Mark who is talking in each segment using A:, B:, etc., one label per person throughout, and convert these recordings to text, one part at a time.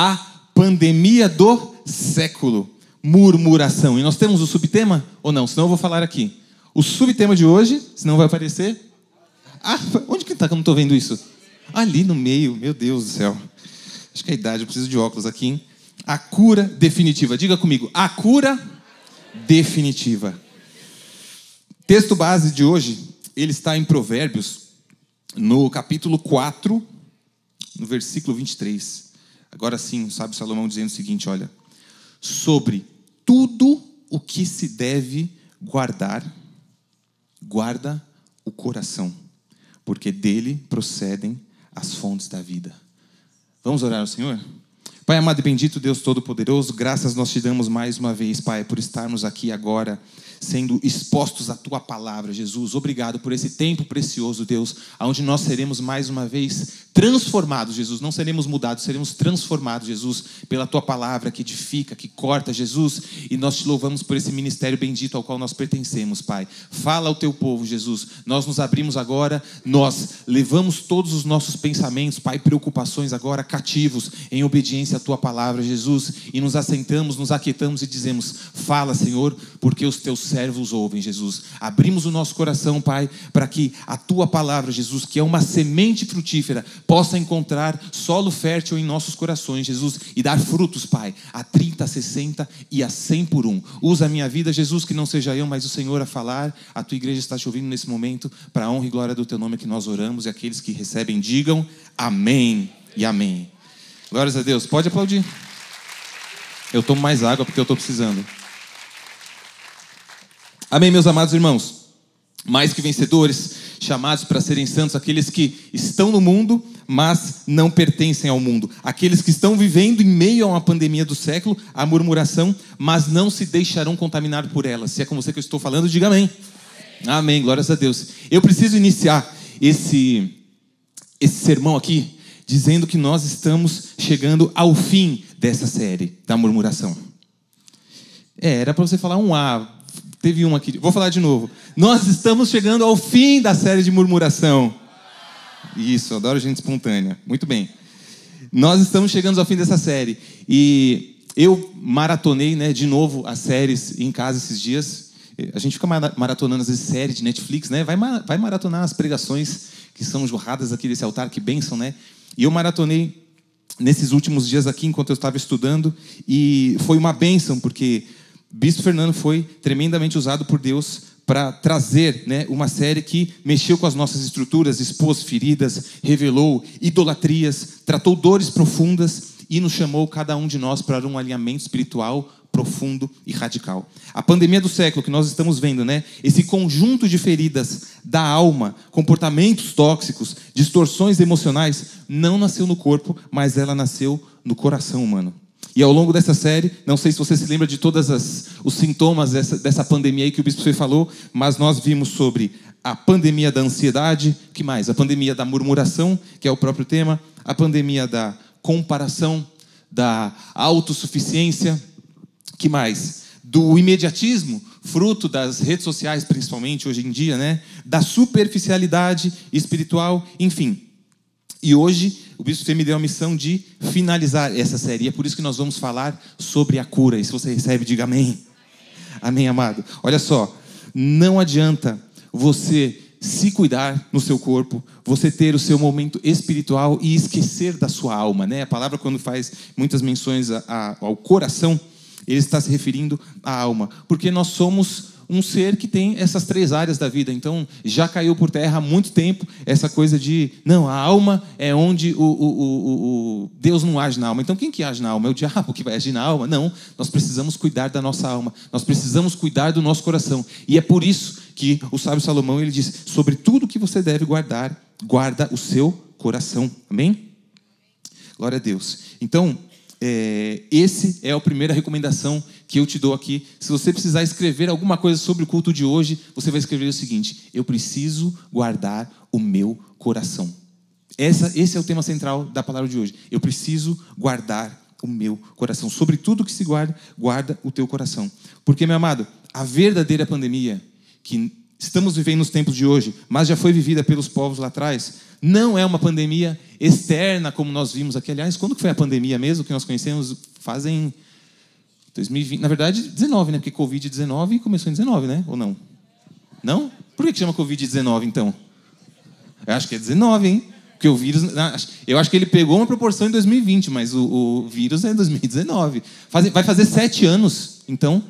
A: A pandemia do século, murmuração. E nós temos o subtema ou não? Senão eu vou falar aqui. O subtema de hoje, senão vai aparecer... onde que está que eu não estou vendo isso? Ali no meio, meu Deus do céu. Acho que é a idade, eu preciso de óculos aqui, hein? A cura definitiva. Diga comigo, a cura definitiva. Texto base de hoje, ele está em Provérbios, no capítulo 4, no versículo 23. Agora sim, o sábio Salomão dizendo o seguinte, olha. Sobre tudo o que se deve guardar, guarda o coração, porque dele procedem as fontes da vida. Vamos orar ao Senhor? Pai amado e bendito, Deus Todo-Poderoso, graças nós te damos mais uma vez, Pai, por estarmos aqui agora, sendo expostos à Tua Palavra, Jesus. Obrigado por esse tempo precioso, Deus, onde nós seremos mais uma vez transformados, Jesus. Não seremos mudados, seremos transformados, Jesus, pela Tua Palavra que edifica, que corta, Jesus. E nós te louvamos por esse ministério bendito ao qual nós pertencemos, Pai. Fala ao Teu povo, Jesus. Nós nos abrimos agora, nós levamos todos os nossos pensamentos, Pai, preocupações agora cativos, em obediência à Tua Palavra, Jesus. E nos assentamos, nos aquietamos e dizemos, fala, Senhor, porque os Teus servos ouvem, Jesus. Abrimos o nosso coração, Pai, para que a Tua Palavra, Jesus, que é uma semente frutífera, possa encontrar solo fértil em nossos corações, Jesus, e dar frutos, Pai, a 30, a 60 e a 100 por um. Usa a minha vida, Jesus, que não seja eu, mas o Senhor a falar. A Tua igreja está te ouvindo nesse momento, para a honra e glória do Teu nome que nós oramos, e aqueles que recebem, digam amém e amém. Glórias a Deus. Pode aplaudir. Eu tomo mais água porque eu estou precisando. Amém, meus amados irmãos. Mais que vencedores, chamados para serem santos, aqueles que estão no mundo, mas não pertencem ao mundo. Aqueles que estão vivendo em meio a uma pandemia do século, a murmuração, mas não se deixarão contaminar por ela. Se é com você que eu estou falando, diga amém. Amém, glórias a Deus. Eu preciso iniciar esse sermão aqui, dizendo que nós estamos chegando ao fim dessa série da murmuração. Era para você falar um A. Teve uma aqui, vou falar de novo. Nós estamos chegando ao fim da série de murmuração. Isso, adoro gente espontânea. Muito bem. Nós estamos chegando ao fim dessa série. E eu maratonei, de novo as séries em casa esses dias. A gente fica maratonando às vezes série de Netflix, Vai maratonar as pregações que são jorradas aqui desse altar, que bênção, E eu maratonei nesses últimos dias aqui, enquanto eu estava estudando. E foi uma bênção, porque Bispo Fernando foi tremendamente usado por Deus para trazer uma série que mexeu com as nossas estruturas, expôs feridas, revelou idolatrias, tratou dores profundas e nos chamou cada um de nós para um alinhamento espiritual profundo e radical. A pandemia do século que nós estamos vendo, esse conjunto de feridas da alma, comportamentos tóxicos, distorções emocionais, não nasceu no corpo, mas ela nasceu no coração humano. E ao longo dessa série, não sei se você se lembra de todos os sintomas dessa pandemia aí que o Bispo Fê falou, mas nós vimos sobre a pandemia da ansiedade, que mais? A pandemia da murmuração, que é o próprio tema, a pandemia da comparação, da autossuficiência, que mais? Do imediatismo, fruto das redes sociais, principalmente hoje em dia, da superficialidade espiritual, enfim. E hoje, o Bispo Fê me deu a missão de finalizar essa série. E é por isso que nós vamos falar sobre a cura. E se você recebe, diga amém. Amém, amado. Olha só, não adianta você se cuidar no seu corpo, você ter o seu momento espiritual e esquecer da sua alma. A palavra, quando faz muitas menções ao coração, ele está se referindo à alma. Porque nós somos um ser que tem essas 3 áreas da vida. Então, já caiu por terra há muito tempo essa coisa de, não, a alma é onde o Deus não age na alma. Então, quem que age na alma? É o diabo que vai agir na alma? Não, nós precisamos cuidar da nossa alma. Nós precisamos cuidar do nosso coração. E é por isso que o sábio Salomão, ele diz, sobre tudo que você deve guardar, guarda o seu coração. Amém? Glória a Deus. Então, esse é a primeira recomendação que eu te dou aqui. Se você precisar escrever alguma coisa sobre o culto de hoje, você vai escrever o seguinte: eu preciso guardar o meu coração. Esse é o tema central da palavra de hoje. Eu preciso guardar o meu coração. Sobre tudo que se guarda, guarda o teu coração. Porque, meu amado, a verdadeira pandemia que estamos vivendo nos tempos de hoje, mas já foi vivida pelos povos lá atrás, não é uma pandemia externa como nós vimos aqui. Aliás, quando que foi a pandemia mesmo que nós conhecemos? Fazem 2020, na verdade 19, né? Porque Covid-19 começou em 19, né? Ou não? Não? Por que chama Covid-19 então? Eu acho que é 19, hein? Porque o vírus, eu acho que ele pegou uma proporção em 2020, mas o vírus é em 2019. Vai fazer 7 anos, então,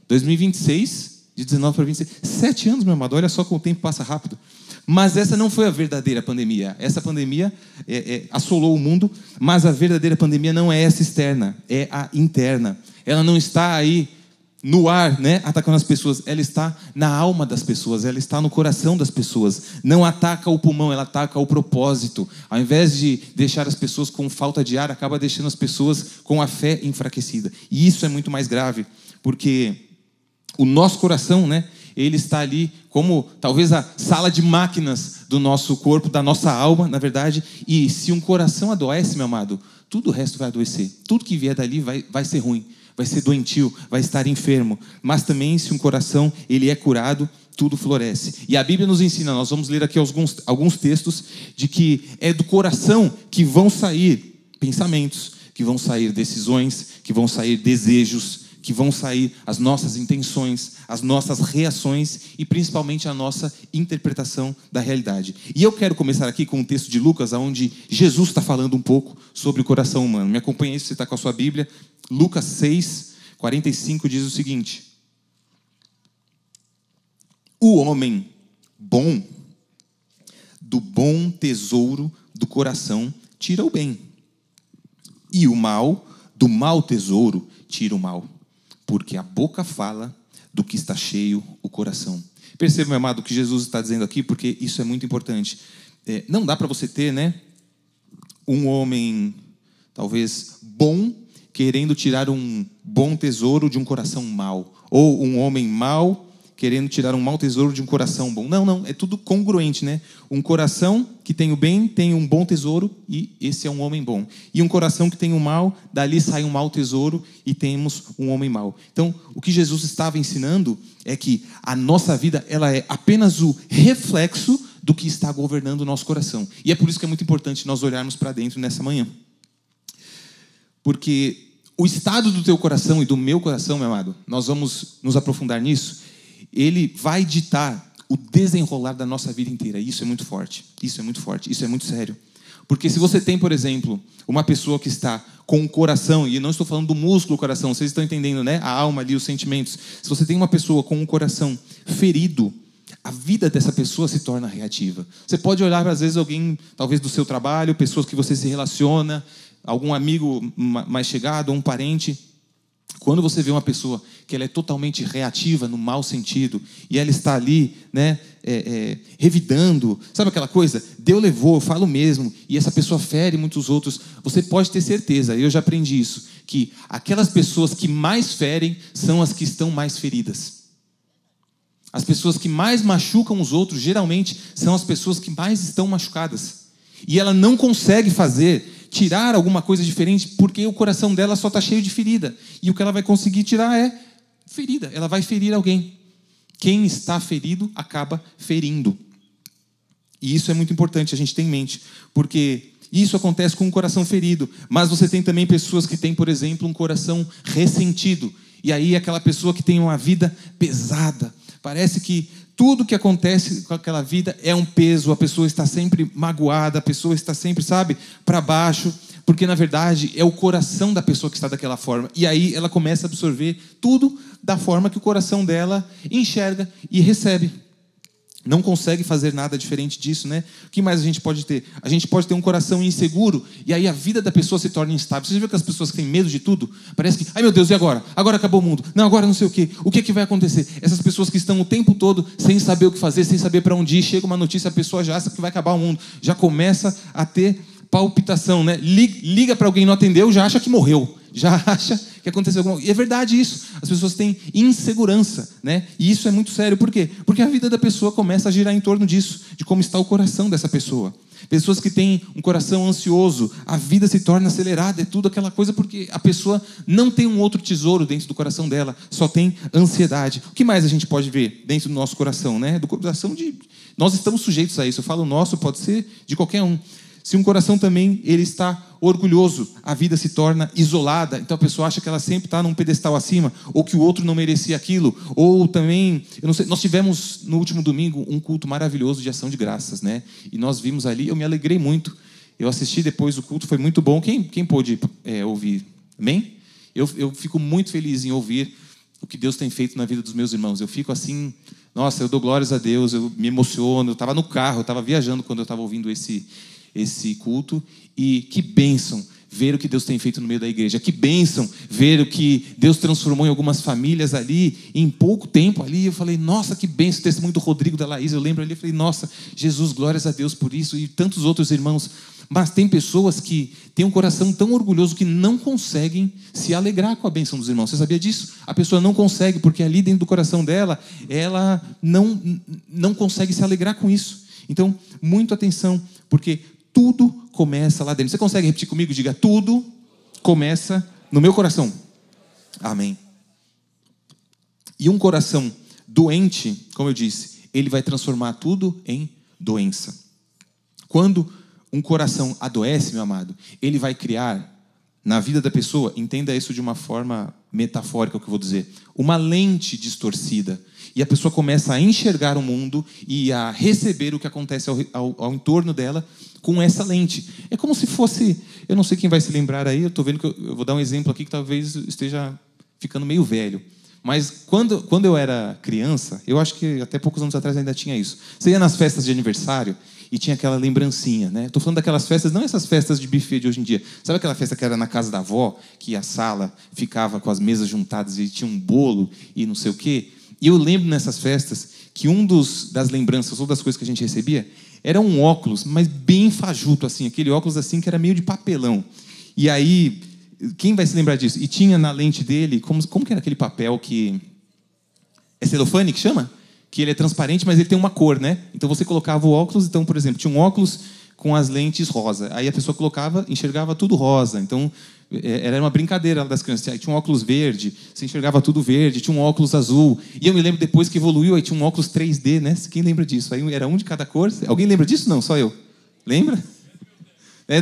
A: 2026, de 19 para 26. 7 anos, meu amado, olha só como o tempo passa rápido. Mas essa não foi a verdadeira pandemia. Essa pandemia assolou o mundo, mas a verdadeira pandemia não é essa externa, é a interna. Ela não está aí no ar, né, atacando as pessoas. Ela está na alma das pessoas, ela está no coração das pessoas. Não ataca o pulmão, ela ataca o propósito. Ao invés de deixar as pessoas com falta de ar, acaba deixando as pessoas com a fé enfraquecida. E isso é muito mais grave, porque o nosso coração, né, ele está ali como talvez a sala de máquinas do nosso corpo, da nossa alma, na verdade. E se um coração adoece, meu amado, tudo o resto vai adoecer. Tudo que vier dali vai ser ruim. Vai ser doentio, vai estar enfermo. Mas também, se um coração ele é curado, tudo floresce. E a Bíblia nos ensina, nós vamos ler aqui alguns textos, de que é do coração que vão sair pensamentos, que vão sair decisões, que vão sair desejos, que vão sair as nossas intenções, as nossas reações e principalmente a nossa interpretação da realidade. E eu quero começar aqui com um texto de Lucas, onde Jesus está falando um pouco sobre o coração humano. Me acompanhe aí, se você está com a sua Bíblia. Lucas 6, 45 diz o seguinte: o homem bom, do bom tesouro do coração, tira o bem. E o mal, do mau tesouro, tira o mal. Porque a boca fala do que está cheio o coração. Perceba, meu amado, o que Jesus está dizendo aqui, porque isso é muito importante. Não dá para você ter, né, um homem, talvez, bom, querendo tirar um bom tesouro de um coração mau. Ou um homem mau querendo tirar um mau tesouro de um coração bom. Não, é tudo congruente, né? Um coração que tem o bem, tem um bom tesouro, e esse é um homem bom. E um coração que tem o mal, dali sai um mau tesouro, e temos um homem mau. Então, o que Jesus estava ensinando é que a nossa vida, ela é apenas o reflexo do que está governando o nosso coração. E é por isso que é muito importante nós olharmos para dentro nessa manhã. Porque o estado do teu coração e do meu coração, meu amado, nós vamos nos aprofundar nisso, ele vai ditar o desenrolar da nossa vida inteira. Isso é muito forte, isso é muito forte, isso é muito sério. Porque se você tem, por exemplo, uma pessoa que está com o coração, e eu não estou falando do músculo do coração, vocês estão entendendo, né? A alma ali, os sentimentos. Se você tem uma pessoa com um coração ferido, a vida dessa pessoa se torna reativa. Você pode olhar, às vezes, alguém, talvez do seu trabalho, pessoas que você se relaciona, algum amigo mais chegado, um parente. Quando você vê uma pessoa que ela é totalmente reativa, no mau sentido, e ela está ali, né, revidando, sabe aquela coisa? Deus levou, eu falo mesmo, e essa pessoa fere muitos outros, você pode ter certeza, eu já aprendi isso, que aquelas pessoas que mais ferem são as que estão mais feridas. As pessoas que mais machucam os outros, geralmente, são as pessoas que mais estão machucadas. E ela não consegue tirar alguma coisa diferente, porque o coração dela só está cheio de ferida. E o que ela vai conseguir tirar é ferida. Ela vai ferir alguém. Quem está ferido acaba ferindo. E isso é muito importante a gente ter em mente, porque isso acontece com um coração ferido. Mas você tem também pessoas que têm, por exemplo, um coração ressentido. E aí aquela pessoa que tem uma vida pesada. Parece que tudo que acontece com aquela vida é um peso, a pessoa está sempre magoada, a pessoa está sempre, para baixo, porque na verdade é o coração da pessoa que está daquela forma. E aí ela começa a absorver tudo da forma que o coração dela enxerga e recebe. Não consegue fazer nada diferente disso, né? O que mais a gente pode ter? A gente pode ter um coração inseguro, e aí a vida da pessoa se torna instável. Você já viu que as pessoas que têm medo de tudo? Parece que, ai meu Deus, e agora? Agora acabou o mundo. Não, agora não sei o quê. O que vai acontecer? Essas pessoas que estão o tempo todo sem saber o que fazer, sem saber para onde ir, chega uma notícia, a pessoa já acha que vai acabar o mundo. Já começa a ter palpitação, né? Liga para alguém, não atendeu, já acha que morreu. Já acha que aconteceu alguma coisa. E é verdade isso. As pessoas têm insegurança, né? E isso é muito sério. Por quê? Porque a vida da pessoa começa a girar em torno disso, de como está o coração dessa pessoa. Pessoas que têm um coração ansioso, a vida se torna acelerada, é tudo aquela coisa porque a pessoa não tem um outro tesouro dentro do coração dela, só tem ansiedade. O que mais a gente pode ver dentro do nosso coração, né? Do coração de... Nós estamos sujeitos a isso. Eu falo nosso, pode ser de qualquer um. Se um coração também ele está orgulhoso, a vida se torna isolada. Então a pessoa acha que ela sempre está num pedestal acima, ou que o outro não merecia aquilo. Ou também, eu não sei, nós tivemos no último domingo um culto maravilhoso de ação de graças, né? E nós vimos ali, eu me alegrei muito. Eu assisti depois do culto, foi muito bom. Quem pôde ouvir? Amém? Eu fico muito feliz em ouvir o que Deus tem feito na vida dos meus irmãos. Eu fico assim, nossa, eu dou glórias a Deus, eu me emociono. Eu estava no carro, eu estava viajando quando eu estava ouvindo esse culto, e que bênção ver o que Deus tem feito no meio da igreja, que bênção ver o que Deus transformou em algumas famílias ali, em pouco tempo ali. Eu falei, nossa, que bênção, o testemunho do Rodrigo, da Laís, eu lembro ali, eu falei, nossa, Jesus, glórias a Deus por isso, e tantos outros irmãos. Mas tem pessoas que têm um coração tão orgulhoso que não conseguem se alegrar com a bênção dos irmãos. Você sabia disso? A pessoa não consegue, porque ali dentro do coração dela, ela não consegue se alegrar com isso. Então, muito atenção, porque tudo começa lá dentro. Você consegue repetir comigo? Diga, tudo começa no meu coração. Amém. E um coração doente, como eu disse, ele vai transformar tudo em doença. Quando um coração adoece, meu amado, ele vai criar na vida da pessoa, entenda isso de uma forma metafórica, o que eu vou dizer, uma lente distorcida. E a pessoa começa a enxergar o mundo e a receber o que acontece ao entorno dela com essa lente. É como se fosse... Eu não sei quem vai se lembrar aí, eu estou vendo que eu vou dar um exemplo aqui que talvez esteja ficando meio velho. Mas quando eu era criança, eu acho que até poucos anos atrás ainda tinha isso. Você ia nas festas de aniversário e tinha aquela lembrancinha, né? Estou falando daquelas festas, não essas festas de buffet de hoje em dia. Sabe aquela festa que era na casa da avó, que a sala ficava com as mesas juntadas e tinha um bolo e não sei o quê? E eu lembro nessas festas que das lembranças ou das coisas que a gente recebia era um óculos, mas bem fajuto, assim, aquele óculos assim que era meio de papelão. E aí, quem vai se lembrar disso? E tinha na lente dele, como que era aquele papel que... É celofane que chama? Que ele é transparente, mas ele tem uma cor, né? Então você colocava o óculos, então, por exemplo, tinha um óculos com as lentes rosa. Aí a pessoa colocava, enxergava tudo rosa. Então, era uma brincadeira das crianças. Aí tinha um óculos verde, você enxergava tudo verde, tinha um óculos azul. E eu me lembro depois que evoluiu, aí tinha um óculos 3D, né? Quem lembra disso? Aí era um de cada cor. Alguém lembra disso? Não, só eu. Lembra?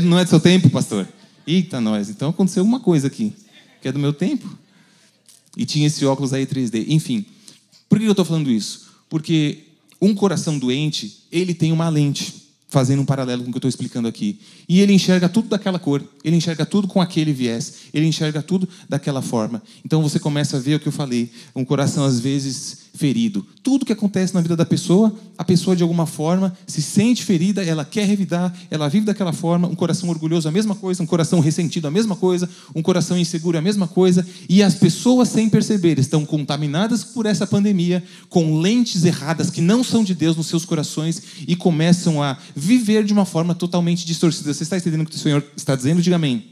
A: Não é do seu tempo, pastor? Eita, nós. Então aconteceu uma coisa aqui, que é do meu tempo. E tinha esse óculos aí 3D. Enfim, por que eu estou falando isso? Porque um coração doente, ele tem uma lente, fazendo um paralelo com o que eu estou explicando aqui. E ele enxerga tudo daquela cor, ele enxerga tudo com aquele viés, ele enxerga tudo daquela forma. Então você começa a ver o que eu falei, um coração às vezes ferido. Tudo que acontece na vida da pessoa, a pessoa de alguma forma se sente ferida, ela quer revidar, ela vive daquela forma. Um coração orgulhoso, a mesma coisa, um coração ressentido, a mesma coisa, um coração inseguro, a mesma coisa. E as pessoas, sem perceber, estão contaminadas por essa pandemia, com lentes erradas que não são de Deus nos seus corações e começam a viver de uma forma totalmente distorcida. Você está entendendo o que o Senhor está dizendo? Diga amém.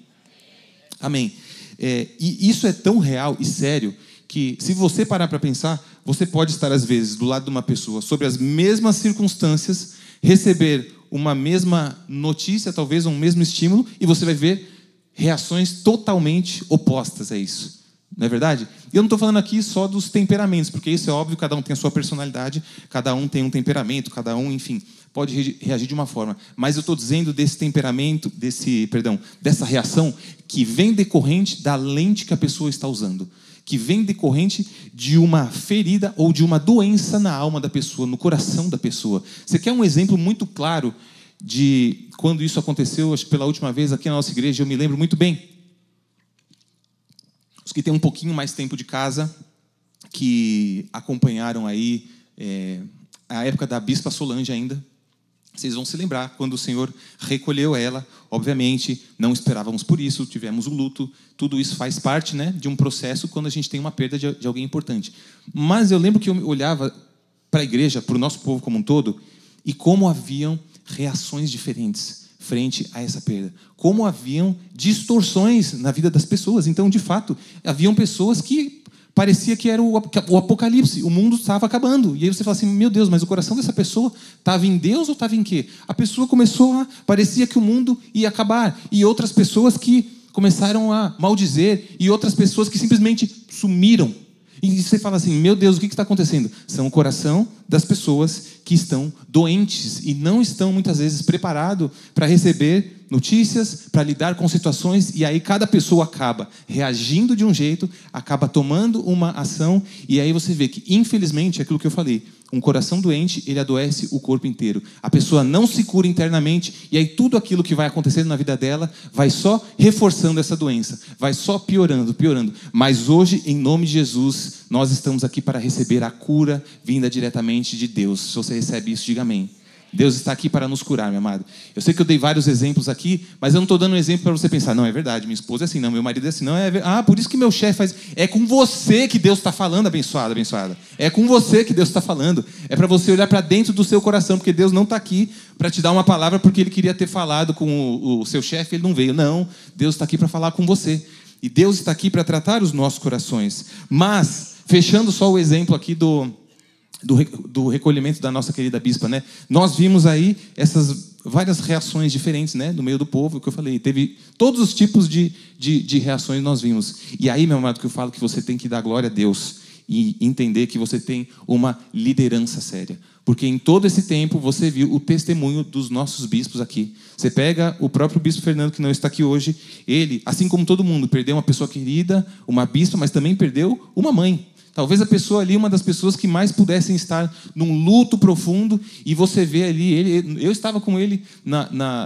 A: Amém. E isso é tão real e sério que, se você parar para pensar, você pode estar, às vezes, do lado de uma pessoa, sobre as mesmas circunstâncias, receber uma mesma notícia, talvez um mesmo estímulo, e você vai ver reações totalmente opostas a isso. Não é verdade? E eu não estou falando aqui só dos temperamentos, porque isso é óbvio, cada um tem a sua personalidade, cada um tem um temperamento, cada um, enfim, pode reagir de uma forma. Mas eu estou dizendo desse temperamento, dessa reação que vem decorrente da lente que a pessoa está usando, que vem decorrente de uma ferida ou de uma doença na alma da pessoa, no coração da pessoa. Você quer um exemplo muito claro de quando isso aconteceu, acho que pela última vez aqui na nossa igreja, eu me lembro muito bem. Os que têm um pouquinho mais tempo de casa, que acompanharam aí a época da Bispa Solange ainda, vocês vão se lembrar, quando o Senhor recolheu ela, obviamente, não esperávamos por isso, tivemos o luto, tudo isso faz parte, né, de um processo quando a gente tem uma perda de alguém importante. Mas eu lembro que eu olhava para a igreja, para o nosso povo como um todo, e como haviam reações diferentes frente a essa perda. Como haviam distorções na vida das pessoas. Então, de fato, haviam pessoas que parecia que era o apocalipse, o mundo estava acabando. E aí você fala assim, meu Deus, mas o coração dessa pessoa estava em Deus ou estava em quê? A pessoa começou a... parecia que o mundo ia acabar. E outras pessoas que começaram a maldizer. E outras pessoas que simplesmente sumiram. E você fala assim, meu Deus, o que está acontecendo? São o coração das pessoas que estão doentes e não estão, muitas vezes, preparados para receber notícias, para lidar com situações, e aí cada pessoa acaba reagindo de um jeito, acaba tomando uma ação, e aí você vê que, infelizmente, é aquilo que eu falei, um coração doente, ele adoece o corpo inteiro. A pessoa não se cura internamente, e aí tudo aquilo que vai acontecendo na vida dela vai só reforçando essa doença, vai só piorando, piorando. Mas hoje, em nome de Jesus, nós estamos aqui para receber a cura vinda diretamente de Deus. Se você recebe isso, diga amém. Deus está aqui para nos curar, meu amado. Eu sei que eu dei vários exemplos aqui, mas eu não estou dando um exemplo para você pensar, não, é verdade, minha esposa é assim, não, meu marido é assim, não, por isso que meu chefe faz... É com você que Deus está falando, abençoada, abençoada. É com você que Deus está falando. É para você olhar para dentro do seu coração, porque Deus não está aqui para te dar uma palavra porque Ele queria ter falado com o seu chefe, Ele não veio. Não, Deus está aqui para falar com você. E Deus está aqui para tratar os nossos corações. Mas, fechando só o exemplo aqui do recolhimento da nossa querida bispa, né? Nós vimos aí essas várias reações diferentes, né? No meio do povo, o que eu falei, teve todos os tipos de reações nós vimos. E aí, meu amado, que eu falo que você tem que dar glória a Deus e entender que você tem uma liderança séria. Porque em todo esse tempo você viu o testemunho dos nossos bispos aqui. Você pega o próprio bispo Fernando, que não está aqui hoje, ele, assim como todo mundo, perdeu uma pessoa querida, uma bispa, mas também perdeu uma mãe. Talvez a pessoa ali, uma das pessoas que mais pudessem estar num luto profundo, e você vê ali, eu estava com ele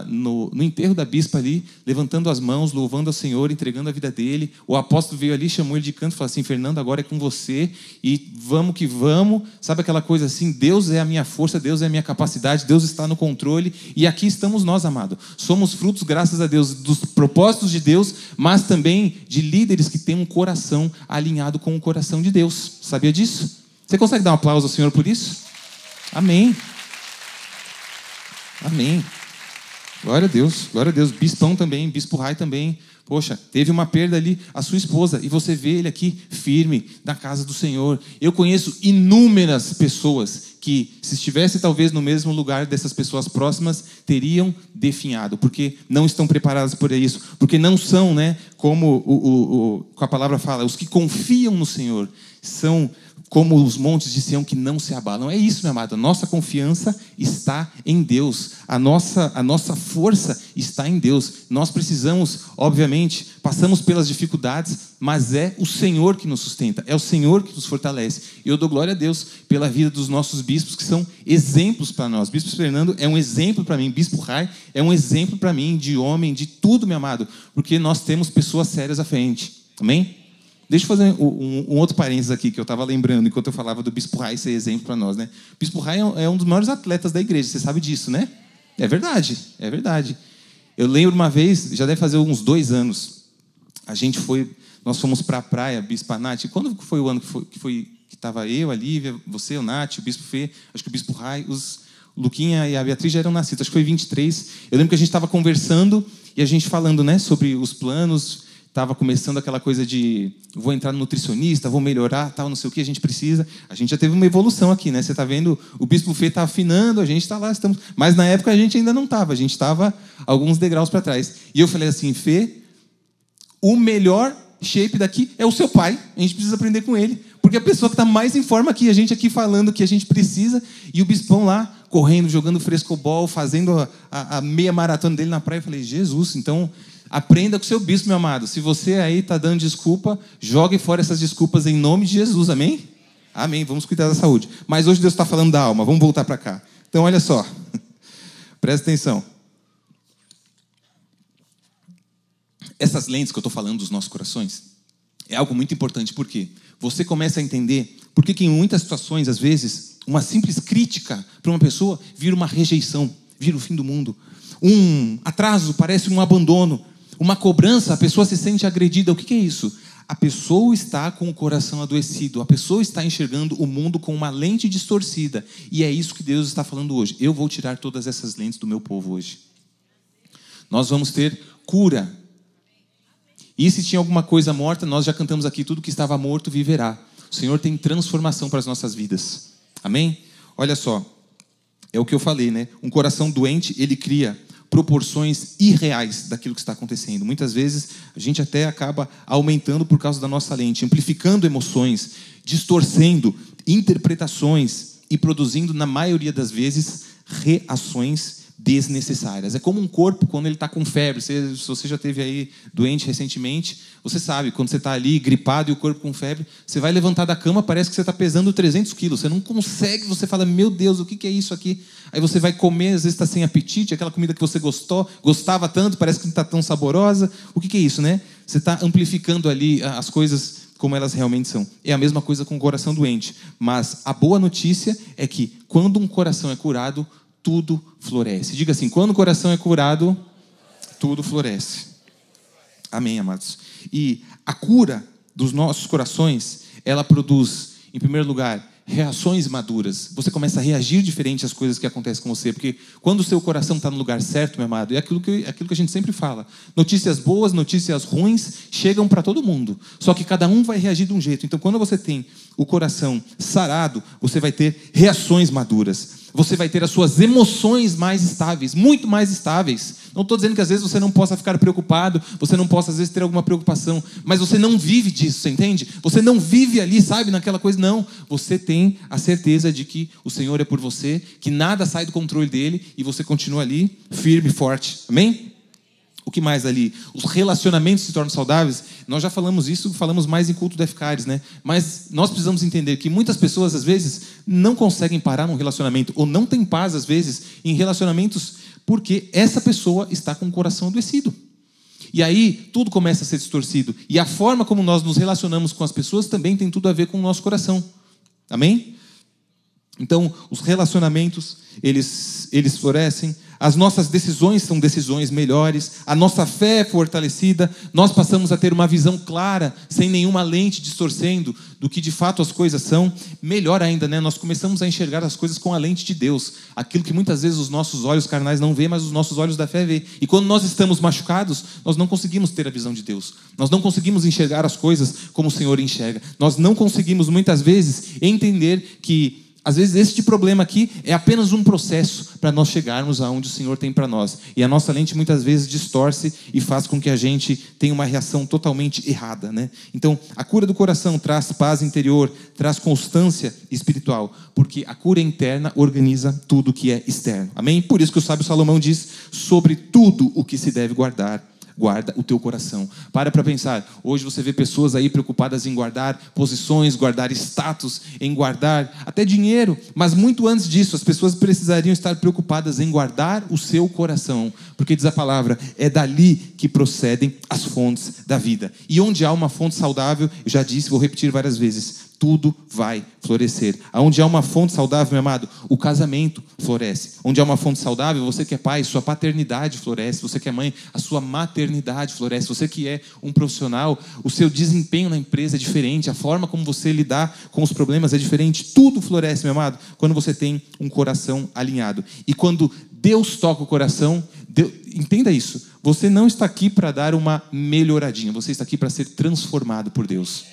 A: no enterro da bispa ali, levantando as mãos, louvando ao Senhor, entregando a vida dele. O apóstolo veio ali, chamou ele de canto e falou assim, Fernando, agora é com você, e vamos que vamos. Sabe aquela coisa assim, Deus é a minha força, Deus é a minha capacidade, Deus está no controle, e aqui estamos nós, amado. Somos frutos, graças a Deus, dos propósitos de Deus, mas também de líderes que têm um coração alinhado com o coração de Deus. Sabia disso? Você consegue dar um aplauso ao Senhor por isso? Amém. Amém. Glória a Deus, glória a Deus. Bispão também, Bispo Rai também. Poxa, teve uma perda ali, a sua esposa, e você vê ele aqui firme na casa do Senhor. Eu conheço inúmeras pessoas que, se estivesse talvez no mesmo lugar dessas pessoas próximas, teriam definhado, porque não estão preparadas por isso, porque não são, né, como a palavra fala, os que confiam no Senhor são como os montes de Sião que não se abalam. É isso, meu amado. A nossa confiança está em Deus. A nossa força está em Deus. Nós precisamos, obviamente, passamos pelas dificuldades, mas é o Senhor que nos sustenta. É o Senhor que nos fortalece. E eu dou glória a Deus pela vida dos nossos bispos, que são exemplos para nós. Bispo Fernando é um exemplo para mim. Bispo Rai é um exemplo para mim de homem, de tudo, meu amado. Porque nós temos pessoas sérias à frente. Amém? Deixa eu fazer um outro parênteses aqui, que eu estava lembrando, enquanto eu falava do Bispo Rai ser exemplo para nós, né? O Bispo Rai é um dos maiores atletas da igreja, você sabe disso, né? É verdade, é verdade. Eu lembro uma vez, já deve fazer uns 2 anos, nós fomos para a praia, Bispo Nath. Quando foi o ano que estava eu, a Lívia, você, o Nath, o Bispo Fê, acho que o Bispo Rai, o Luquinha e a Beatriz já eram nascidos, acho que foi 23. Eu lembro que a gente estava conversando e a gente falando, né, sobre os planos. Estava começando aquela coisa de vou entrar no nutricionista, vou melhorar, tal, não sei o que a gente precisa. A gente já teve uma evolução aqui, né? Você está vendo, o Bispo Fê está afinando, a gente está lá, estamos. Mas na época a gente ainda não estava, a gente estava alguns degraus para trás. E eu falei assim, Fê, o melhor shape daqui é o seu pai, a gente precisa aprender com ele, porque a pessoa que está mais em forma aqui, a gente aqui falando que a gente precisa, e o Bispão lá, correndo, jogando frescobol, fazendo a meia maratona dele na praia. Eu falei, Jesus, então... Aprenda com o seu bispo, meu amado. Se você aí está dando desculpa, jogue fora essas desculpas em nome de Jesus, amém? Amém, vamos cuidar da saúde. Mas hoje Deus está falando da alma, vamos voltar para cá. Então, olha só, presta atenção. Essas lentes que eu estou falando dos nossos corações, é algo muito importante, porque você começa a entender por que em muitas situações, às vezes, uma simples crítica para uma pessoa vira uma rejeição, vira o fim do mundo. Um atraso parece um abandono. Uma cobrança, a pessoa se sente agredida. O que é isso? A pessoa está com o coração adoecido. A pessoa está enxergando o mundo com uma lente distorcida. E é isso que Deus está falando hoje. Eu vou tirar todas essas lentes do meu povo hoje. Nós vamos ter cura. E se tinha alguma coisa morta, nós já cantamos aqui, tudo que estava morto viverá. O Senhor tem transformação para as nossas vidas. Amém? Olha só, é o que eu falei, né? Um coração doente, ele cria proporções irreais daquilo que está acontecendo. Muitas vezes a gente até acaba aumentando por causa da nossa lente, amplificando emoções, distorcendo interpretações e produzindo, na maioria das vezes, reações desnecessárias. É como um corpo quando ele está com febre. Se você já esteve aí doente recentemente, você sabe, quando você está ali gripado e o corpo com febre, você vai levantar da cama, parece que você está pesando 300 quilos. Você não consegue, você fala, meu Deus, o que é isso aqui? Aí você vai comer, às vezes está sem apetite, aquela comida que você gostava tanto, parece que não está tão saborosa. O que é isso, né? Você está amplificando ali as coisas como elas realmente são. É a mesma coisa com o coração doente. Mas a boa notícia é que quando um coração é curado, tudo floresce. Diga assim, quando o coração é curado, tudo floresce. Amém, amados? E a cura dos nossos corações, ela produz, em primeiro lugar, reações maduras. Você começa a reagir diferente às coisas que acontecem com você, porque quando o seu coração está no lugar certo, meu amado, é aquilo que a gente sempre fala. Notícias boas, notícias ruins chegam para todo mundo. Só que cada um vai reagir de um jeito. Então, quando você tem o coração sarado, você vai ter reações maduras. Você vai ter as suas emoções mais estáveis, muito mais estáveis. Não estou dizendo que às vezes você não possa ficar preocupado, você não possa às vezes ter alguma preocupação, mas você não vive disso, você entende? Você não vive ali, sabe, naquela coisa, não. Você tem a certeza de que o Senhor é por você, que nada sai do controle dele e você continua ali, firme e forte. Amém? O que mais ali? Os relacionamentos se tornam saudáveis. Nós já falamos isso, falamos mais em culto da FCARES, né? Mas nós precisamos entender que muitas pessoas, às vezes, não conseguem parar num relacionamento, ou não têm paz, às vezes, em relacionamentos, porque essa pessoa está com o coração adoecido. E aí, tudo começa a ser distorcido. E a forma como nós nos relacionamos com as pessoas também tem tudo a ver com o nosso coração. Amém? Então, os relacionamentos, eles florescem. As nossas decisões são decisões melhores, a nossa fé é fortalecida, nós passamos a ter uma visão clara, sem nenhuma lente distorcendo do que de fato as coisas são. Melhor ainda, né? Nós começamos a enxergar as coisas com a lente de Deus, aquilo que muitas vezes os nossos olhos carnais não vê, mas os nossos olhos da fé vê. E quando nós estamos machucados, nós não conseguimos ter a visão de Deus, nós não conseguimos enxergar as coisas como o Senhor enxerga, nós não conseguimos muitas vezes entender que às vezes este problema aqui é apenas um processo para nós chegarmos aonde o Senhor tem para nós. E a nossa lente muitas vezes distorce e faz com que a gente tenha uma reação totalmente errada, né? Então, a cura do coração traz paz interior, traz constância espiritual, porque a cura interna organiza tudo que é externo. Amém? Por isso que o sábio Salomão diz, sobre tudo o que se deve guardar, guarda o teu coração. Para pensar. Hoje você vê pessoas aí preocupadas em guardar posições, guardar status, em guardar até dinheiro. Mas muito antes disso, as pessoas precisariam estar preocupadas em guardar o seu coração. Porque diz a palavra, é dali que procedem as fontes da vida. E onde há uma fonte saudável, eu já disse, vou repetir várias vezes, tudo vai florescer. Onde há uma fonte saudável, meu amado, o casamento floresce. Onde há uma fonte saudável, você que é pai, sua paternidade floresce. Você que é mãe, a sua maternidade floresce. Você que é um profissional, o seu desempenho na empresa é diferente. A forma como você lidar com os problemas é diferente. Tudo floresce, meu amado, quando você tem um coração alinhado. E quando Deus toca o coração, entenda isso. Você não está aqui para dar uma melhoradinha. Você está aqui para ser transformado por Deus.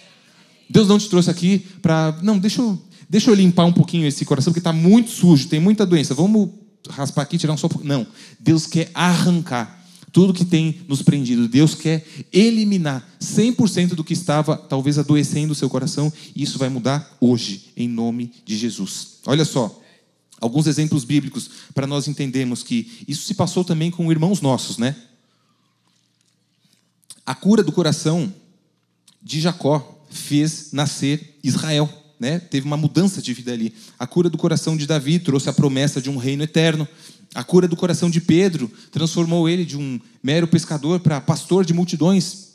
A: Deus não te trouxe aqui para... Não, deixa eu limpar um pouquinho esse coração, porque está muito sujo, tem muita doença. Vamos raspar aqui, tirar um só... Não, Deus quer arrancar tudo que tem nos prendido. Deus quer eliminar 100% do que estava, talvez, adoecendo o seu coração. E isso vai mudar hoje, em nome de Jesus. Olha só, alguns exemplos bíblicos para nós entendermos que isso se passou também com irmãos nossos, né? A cura do coração de Jacó fez nascer Israel, né? Teve uma mudança de vida ali. A cura do coração de Davi trouxe a promessa de um reino eterno. A cura do coração de Pedro transformou ele de um mero pescador para pastor de multidões.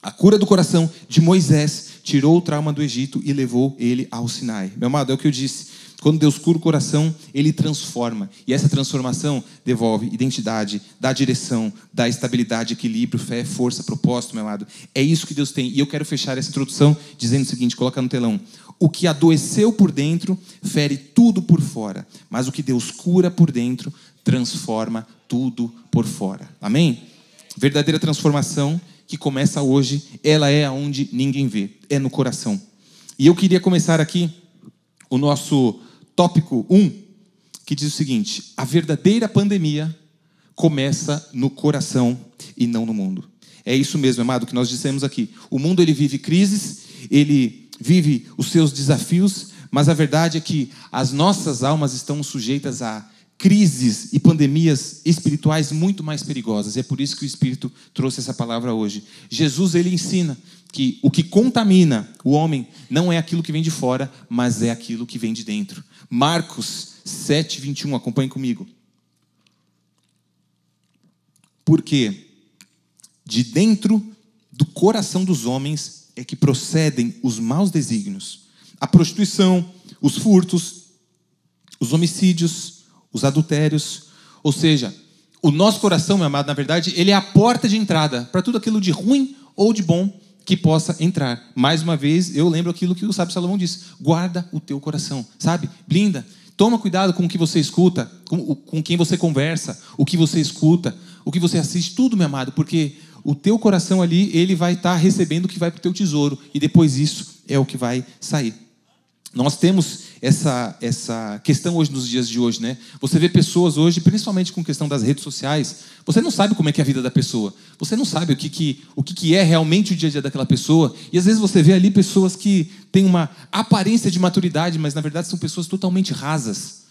A: A cura do coração de Moisés tirou o trauma do Egito e levou ele ao Sinai. Meu amado, é o que eu disse. Quando Deus cura o coração, Ele transforma. E essa transformação devolve identidade, dá direção, dá estabilidade, equilíbrio, fé, força, propósito, meu amado. É isso que Deus tem. E eu quero fechar essa introdução dizendo o seguinte, coloca no telão. O que adoeceu por dentro fere tudo por fora, mas o que Deus cura por dentro transforma tudo por fora. Amém? Verdadeira transformação que começa hoje, ela é aonde ninguém vê, é no coração. E eu queria começar aqui o nosso tópico 1, que diz o seguinte: a verdadeira pandemia começa no coração e não no mundo. É isso mesmo, amado, que nós dissemos aqui. O mundo, ele vive crises, ele vive os seus desafios, mas a verdade é que as nossas almas estão sujeitas a crises e pandemias espirituais muito mais perigosas. E é por isso que o Espírito trouxe essa palavra hoje. Jesus, ele ensina que o que contamina o homem não é aquilo que vem de fora, mas é aquilo que vem de dentro. Marcos 7:21, acompanhe comigo. Porque de dentro do coração dos homens é que procedem os maus desígnios, a prostituição, os furtos, os homicídios, os adultérios. Ou seja, o nosso coração, meu amado, na verdade, ele é a porta de entrada para tudo aquilo de ruim ou de bom que possa entrar. Mais uma vez, eu lembro aquilo que o sábio Salomão disse: guarda o teu coração, sabe? Blinda. Toma cuidado com o que você escuta, com quem você conversa, o que você escuta, o que você assiste, tudo, meu amado, porque o teu coração ali, ele vai estar recebendo o que vai para o teu tesouro, e depois isso é o que vai sair. Nós temos essa questão hoje, nos dias de hoje, né? Você vê pessoas hoje, principalmente com questão das redes sociais, você não sabe como é que é a vida da pessoa, você não sabe o que é realmente o dia a dia daquela pessoa, e às vezes você vê ali pessoas que têm uma aparência de maturidade, mas na verdade são pessoas totalmente rasas.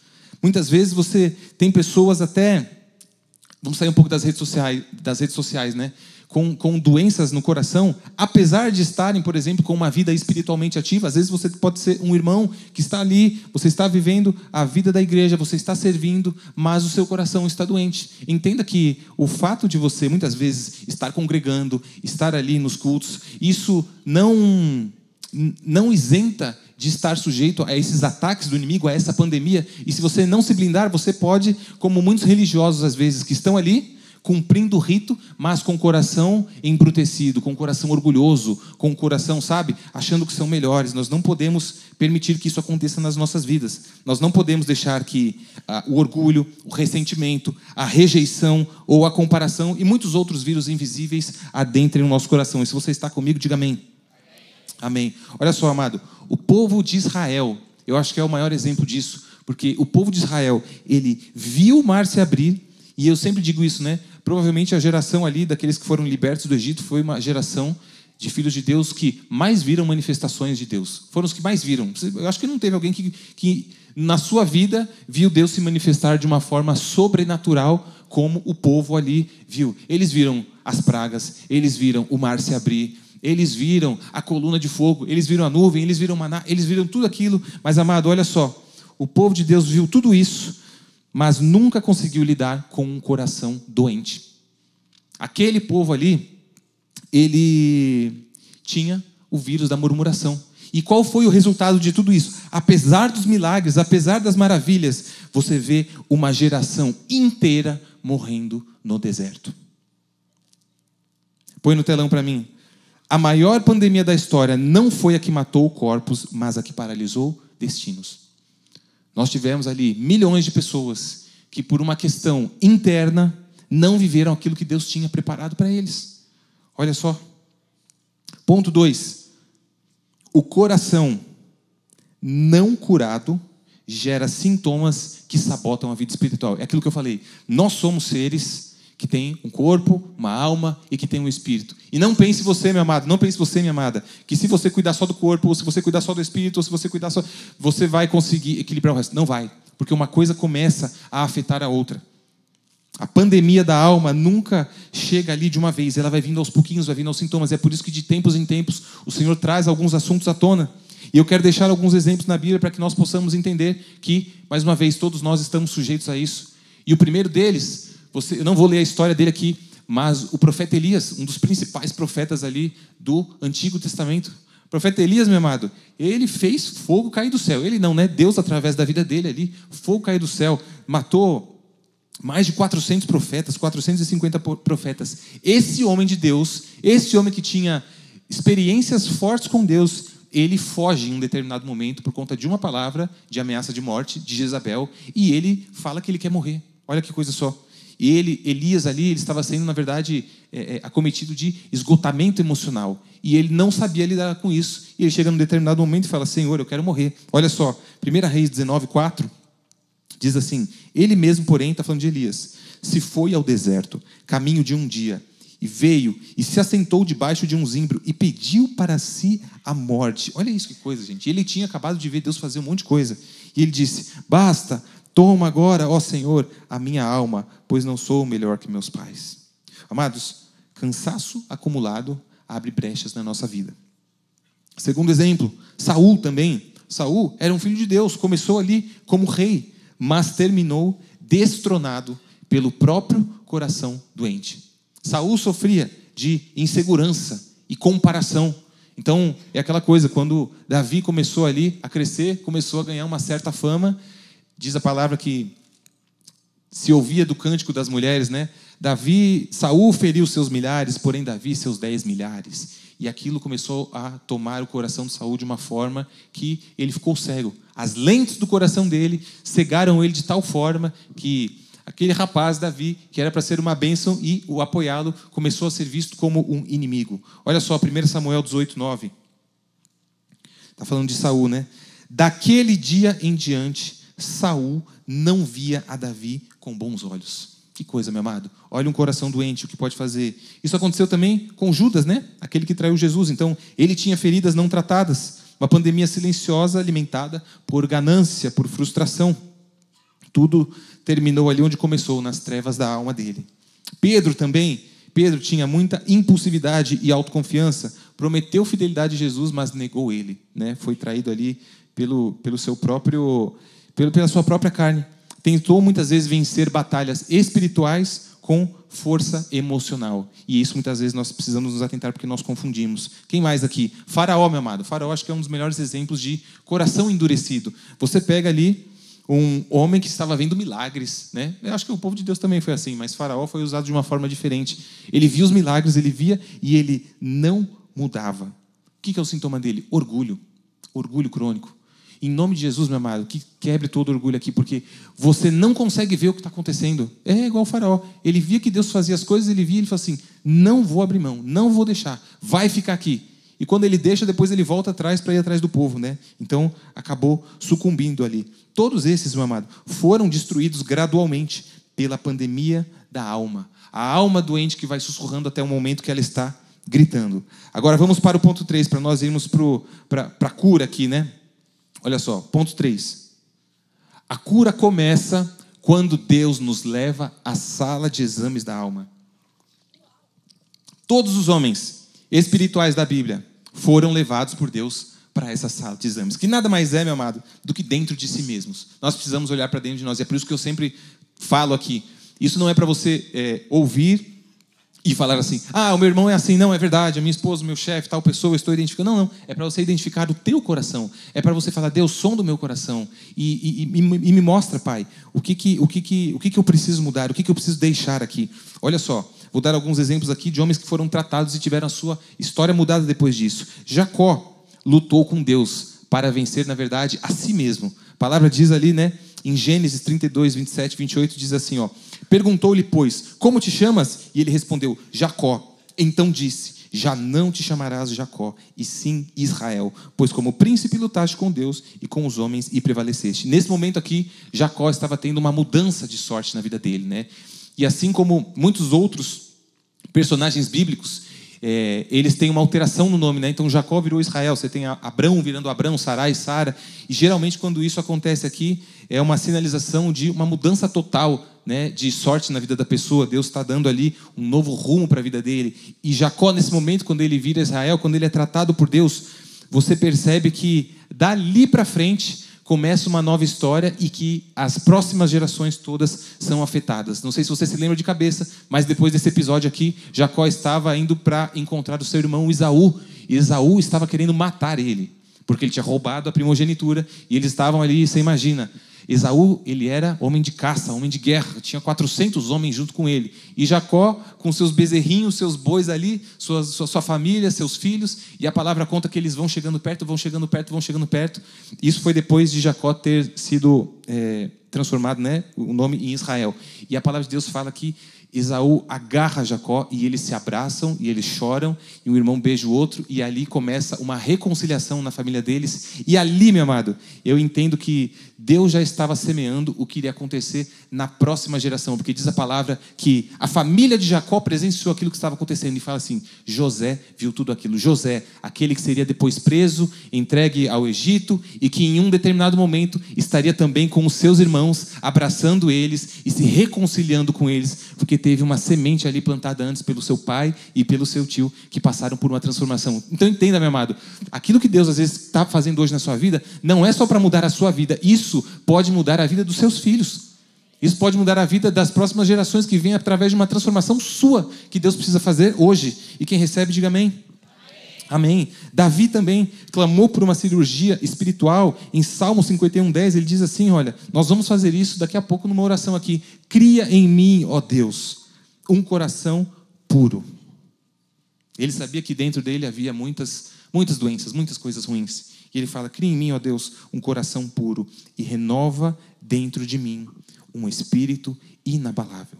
A: Muitas vezes você tem pessoas até, vamos sair um pouco das redes sociais, né? Com doenças no coração, apesar de estarem, por exemplo, com uma vida espiritualmente ativa. Às vezes você pode ser um irmão que está ali, você está vivendo a vida da igreja, você está servindo, mas o seu coração está doente. Entenda que o fato de você, muitas vezes, estar congregando, estar ali nos cultos, isso não isenta de estar sujeito a esses ataques do inimigo, a essa pandemia. E se você não se blindar, você pode, como muitos religiosos, às vezes, que estão ali, cumprindo o rito, mas com o coração embrutecido, com o coração orgulhoso, com o coração, sabe, achando que são melhores. Nós não podemos permitir que isso aconteça nas nossas vidas. Nós não podemos deixar que o orgulho, o ressentimento, a rejeição ou a comparação e muitos outros vírus invisíveis adentrem o nosso coração. E se você está comigo, diga amém. Amém. Olha só, amado, o povo de Israel, eu acho que é o maior exemplo disso, porque o povo de Israel, ele viu o mar se abrir, e eu sempre digo isso, né? Provavelmente a geração ali daqueles que foram libertos do Egito foi uma geração de filhos de Deus que mais viram manifestações de Deus. Foram os que mais viram. Eu acho que não teve alguém que na sua vida viu Deus se manifestar de uma forma sobrenatural como o povo ali viu. Eles viram as pragas, eles viram o mar se abrir, eles viram a coluna de fogo, eles viram a nuvem, eles viram o maná, eles viram tudo aquilo. Mas, amado, olha só, o povo de Deus viu tudo isso, mas nunca conseguiu lidar com um coração doente. Aquele povo ali, ele tinha o vírus da murmuração. E qual foi o resultado de tudo isso? Apesar dos milagres, apesar das maravilhas, você vê uma geração inteira morrendo no deserto. Põe no telão para mim. A maior pandemia da história não foi a que matou corpos, mas a que paralisou destinos. Nós tivemos ali milhões de pessoas que, por uma questão interna, não viveram aquilo que Deus tinha preparado para eles. Olha só. Ponto 2. O coração não curado gera sintomas que sabotam a vida espiritual. É aquilo que eu falei. Nós somos seres que têm um corpo, uma alma e que têm um espírito. E não pense você, meu amado, não pense você, minha amada, que se você cuidar só do corpo, ou se você cuidar só do espírito, ou se você cuidar só, você vai conseguir equilibrar o resto. Não vai, porque uma coisa começa a afetar a outra. A pandemia da alma nunca chega ali de uma vez, ela vai vindo aos pouquinhos, vai vindo aos sintomas. É por isso que de tempos em tempos o Senhor traz alguns assuntos à tona. E eu quero deixar alguns exemplos na Bíblia para que nós possamos entender que, mais uma vez, todos nós estamos sujeitos a isso. E o primeiro deles, eu não vou ler a história dele aqui, mas o profeta Elias, um dos principais profetas ali do Antigo Testamento. O profeta Elias, meu amado, ele fez fogo cair do céu. Ele não, né? Deus, através da vida dele ali, fogo cair do céu, matou mais de 400 profetas, 450 profetas. Esse homem de Deus, esse homem que tinha experiências fortes com Deus, ele foge em um determinado momento por conta de uma palavra de ameaça de morte de Jezabel, e ele fala que ele quer morrer. Olha que coisa só. E Elias ali, ele estava sendo, na verdade, acometido de esgotamento emocional. E ele não sabia lidar com isso. E ele chega num determinado momento e fala: Senhor, eu quero morrer. Olha só, 1 Reis 19:4, diz assim: ele mesmo, porém, está falando de Elias, se foi ao deserto, caminho de um dia, e veio e se assentou debaixo de um zimbro e pediu para si a morte. Olha isso, que coisa, gente. Ele tinha acabado de ver Deus fazer um monte de coisa. E ele disse: basta, toma agora, ó Senhor, a minha alma, pois não sou melhor que meus pais. Amados, cansaço acumulado abre brechas na nossa vida. Segundo exemplo, Saul também. Saul era um filho de Deus, começou ali como rei, mas terminou destronado pelo próprio coração doente. Saul sofria de insegurança e comparação. Então, é aquela coisa, quando Davi começou ali a crescer, começou a ganhar uma certa fama, diz a palavra que se ouvia do cântico das mulheres, né? Saul feriu seus milhares, porém Davi seus 10 milhares. E aquilo começou a tomar o coração de Saul de uma forma que ele ficou cego. As lentes do coração dele cegaram ele de tal forma que aquele rapaz, Davi, que era para ser uma bênção e o apoiá-lo, começou a ser visto como um inimigo. Olha só, 1 Samuel 18:9. Está falando de Saul, né? Daquele dia em diante, Saul não via a Davi com bons olhos. Que coisa, meu amado. Olha um coração doente, o que pode fazer. Isso aconteceu também com Judas, né? Aquele que traiu Jesus. Então, ele tinha feridas não tratadas. Uma pandemia silenciosa alimentada por ganância, por frustração. Tudo terminou ali onde começou, nas trevas da alma dele. Pedro também. Pedro tinha muita impulsividade e autoconfiança. Prometeu fidelidade a Jesus, mas negou ele, né? Foi traído ali pela sua própria carne. Tentou muitas vezes vencer batalhas espirituais com força emocional. E isso muitas vezes nós precisamos nos atentar porque nós confundimos. Quem mais aqui? Faraó, meu amado. Faraó acho que é um dos melhores exemplos de coração endurecido. Você pega ali um homem que estava vendo milagres, né? Eu acho que o povo de Deus também foi assim, mas Faraó foi usado de uma forma diferente. Ele via os milagres, ele via e ele não mudava. O que é o sintoma dele? Orgulho. Orgulho crônico. Em nome de Jesus, meu amado, que quebre todo orgulho aqui, porque você não consegue ver o que está acontecendo. É igual o Faraó. Ele via que Deus fazia as coisas, ele falou assim: não vou abrir mão, não vou deixar, vai ficar aqui. E quando ele deixa, depois ele volta atrás para ir atrás do povo, né? Então, acabou sucumbindo ali. Todos esses, meu amado, foram destruídos gradualmente pela pandemia da alma. A alma doente que vai sussurrando até o momento que ela está gritando. Agora, vamos para o ponto 3, para nós irmos para a cura aqui, né? Olha só, ponto 3. A cura começa quando Deus nos leva à sala de exames da alma. Todos os homens espirituais da Bíblia foram levados por Deus para essa sala de exames, que nada mais é, meu amado, do que dentro de si mesmos. Nós precisamos olhar para dentro de nós, e é por isso que eu sempre falo aqui. Isso não é para você ouvir e falar assim: o meu irmão é assim. Não, é verdade, a minha esposa, o meu chefe, tal pessoa, eu estou identificando. Não, é para você identificar o teu coração. É para você falar: Deus, som do meu coração. E me mostra, Pai, o que eu preciso mudar, o que eu preciso deixar aqui. Olha só, vou dar alguns exemplos aqui de homens que foram tratados e tiveram a sua história mudada depois disso. Jacó lutou com Deus para vencer, na verdade, a si mesmo. A palavra diz ali, né? Em Gênesis 32, 27, 28, diz assim, ó: perguntou-lhe, pois, como te chamas? E ele respondeu: Jacó. Então disse: já não te chamarás Jacó, e sim Israel, pois como príncipe lutaste com Deus e com os homens e prevaleceste. Nesse momento aqui, Jacó estava tendo uma mudança de sorte na vida dele, né? E assim como muitos outros personagens bíblicos, eles têm uma alteração no nome, né? Então Jacó virou Israel, você tem Abrão virando Abrão, Sarai, Sara, e geralmente quando isso acontece aqui, é uma sinalização de uma mudança total, né, de sorte na vida da pessoa. Deus está dando ali um novo rumo para a vida dele. E Jacó, nesse momento, quando ele vira Israel, quando ele é tratado por Deus, você percebe que dali para frente começa uma nova história e que as próximas gerações todas são afetadas. Não sei se você se lembra de cabeça, mas depois desse episódio aqui, Jacó estava indo para encontrar o seu irmão Esaú, e Esaú estava querendo matar ele, porque ele tinha roubado a primogenitura, e eles estavam ali, você imagina, Esaú, ele era homem de caça, homem de guerra, tinha 400 homens junto com ele. E Jacó, com seus bezerrinhos, seus bois ali, sua família, seus filhos, e a palavra conta que eles vão chegando perto, vão chegando perto, vão chegando perto. Isso foi depois de Jacó ter sido transformado, né, o nome em Israel. E a palavra de Deus fala que Esaú agarra Jacó e eles se abraçam e eles choram, e um irmão beija o outro, e ali começa uma reconciliação na família deles. E ali, meu amado, eu entendo que Deus já estava semeando o que iria acontecer na próxima geração, porque diz a palavra que a família de Jacó presenciou aquilo que estava acontecendo, e fala assim: José viu tudo aquilo. José, aquele que seria depois preso, entregue ao Egito, e que em um determinado momento estaria também com os seus irmãos, abraçando eles e se reconciliando com eles, porque teve uma semente ali plantada antes pelo seu pai e pelo seu tio, que passaram por uma transformação. Então entenda, meu amado, aquilo que Deus às vezes está fazendo hoje na sua vida, não é só para mudar a sua vida, isso pode mudar a vida dos seus filhos. Isso pode mudar a vida das próximas gerações, que vêm através de uma transformação sua, que Deus precisa fazer hoje. E quem recebe, diga amém. Amém. Davi também clamou por uma cirurgia espiritual. Em Salmo 51:10, ele diz assim: olha, nós vamos fazer isso daqui a pouco numa oração aqui. Cria em mim, ó Deus, um coração puro. Ele sabia que dentro dele havia muitas doenças, muitas coisas ruins. E ele fala: cria em mim, ó Deus, um coração puro e renova dentro de mim um espírito inabalável.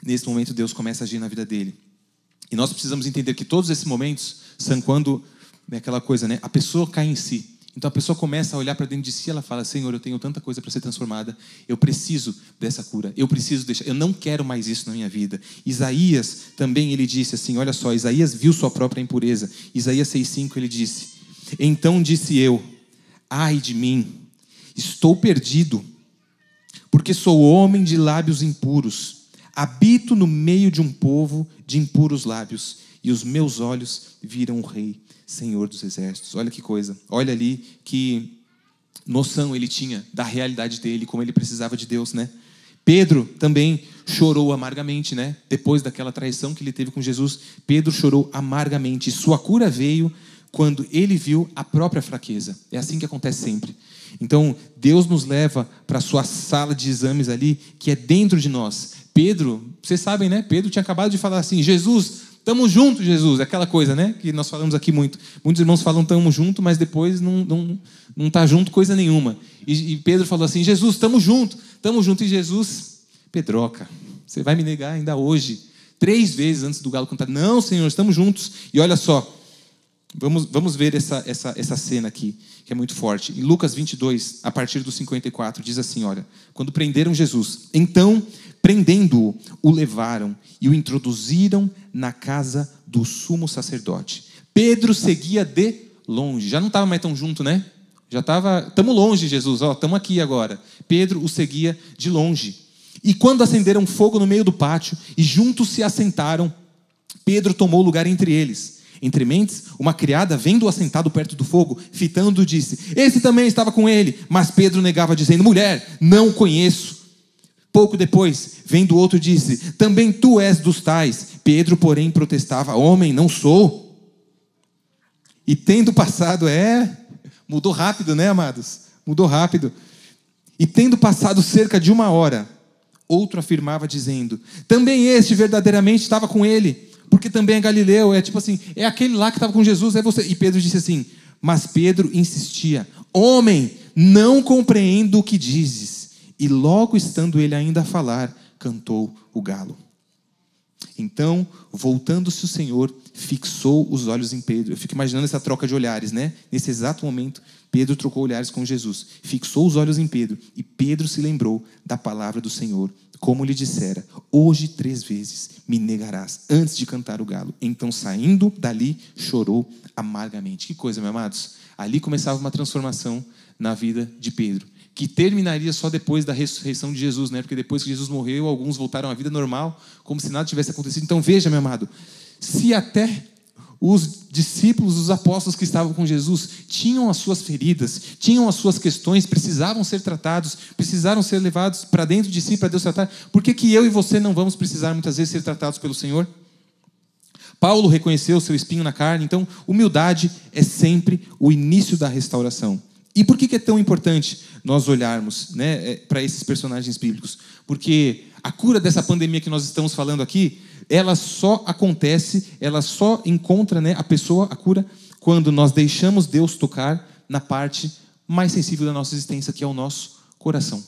A: Nesse momento, Deus começa a agir na vida dele. E nós precisamos entender que todos esses momentos são quando, aquela coisa, né, a pessoa cai em si. Então a pessoa começa a olhar para dentro de si, ela fala: Senhor, eu tenho tanta coisa para ser transformada, eu preciso dessa cura, eu preciso deixar, eu não quero mais isso na minha vida. Isaías também, ele disse assim, olha só, Isaías viu sua própria impureza. Isaías 6:5, ele disse: então disse eu, ai de mim, estou perdido, porque sou homem de lábios impuros, habito no meio de um povo de impuros lábios, e os meus olhos viram o Rei, Senhor dos Exércitos. Olha que coisa, olha ali que noção ele tinha da realidade dele, como ele precisava de Deus, né? Pedro também chorou amargamente, né? Depois daquela traição que ele teve com Jesus, Pedro chorou amargamente. Sua cura veio quando ele viu a própria fraqueza. É assim que acontece sempre. Então, Deus nos leva para a sua sala de exames ali, que é dentro de nós. Pedro, vocês sabem, né? Pedro tinha acabado de falar assim: Jesus, estamos juntos, Jesus. Aquela coisa, né? Que nós falamos aqui muito. Muitos irmãos falam estamos juntos, mas depois não está junto coisa nenhuma. E Pedro falou assim: Jesus, estamos juntos. E Jesus, Pedroca, você vai me negar ainda hoje, 3 vezes antes do galo cantar. Não, Senhor, estamos juntos. E olha só, vamos ver essa cena aqui, que é muito forte. Em Lucas 22, a partir do 54, diz assim, olha: quando prenderam Jesus, então, prendendo-o, o levaram e o introduziram na casa do sumo sacerdote. Pedro seguia de longe. Já não estava mais tão junto, né? Já estamos longe, Jesus, estamos aqui agora. Pedro o seguia de longe. E quando acenderam fogo no meio do pátio e juntos se assentaram, Pedro tomou lugar entre eles. Entre mentes, uma criada, vendo-o assentado perto do fogo, fitando, disse: esse também estava com ele. Mas Pedro negava, dizendo: mulher, não o conheço. Pouco depois, vendo o outro, disse: também tu és dos tais. Pedro, porém, protestava: homem, não sou. E tendo passado, mudou rápido, né, amados? Mudou rápido. E tendo passado cerca de 1 hora, outro afirmava, dizendo: também este verdadeiramente estava com ele, porque também é Galileu. É tipo assim, é aquele lá que estava com Jesus, é você. E Pedro disse assim, mas Pedro insistia: homem, não compreendo o que dizes. E logo estando ele ainda a falar, cantou o galo. Então, voltando-se o Senhor, fixou os olhos em Pedro. Eu fico imaginando essa troca de olhares, né? Nesse exato momento, Pedro trocou olhares com Jesus. Fixou os olhos em Pedro. E Pedro se lembrou da palavra do Senhor, como lhe dissera: hoje 3 vezes me negarás, antes de cantar o galo. Então, saindo dali, chorou amargamente. Que coisa, meus amados. Ali começava uma transformação na vida de Pedro, que terminaria só depois da ressurreição de Jesus, né? Porque depois que Jesus morreu, alguns voltaram à vida normal, como se nada tivesse acontecido. Então veja, meu amado, se até os discípulos, os apóstolos que estavam com Jesus, tinham as suas feridas, tinham as suas questões, precisavam ser tratados, precisaram ser levados para dentro de si, para Deus tratar, por que eu e você não vamos precisar muitas vezes ser tratados pelo Senhor? Paulo reconheceu o seu espinho na carne. Então, humildade é sempre o início da restauração. E por que é tão importante nós olharmos, né, para esses personagens bíblicos? Porque a cura dessa pandemia que nós estamos falando aqui, ela só acontece, ela só encontra, né, a pessoa, a cura, quando nós deixamos Deus tocar na parte mais sensível da nossa existência, que é o nosso coração.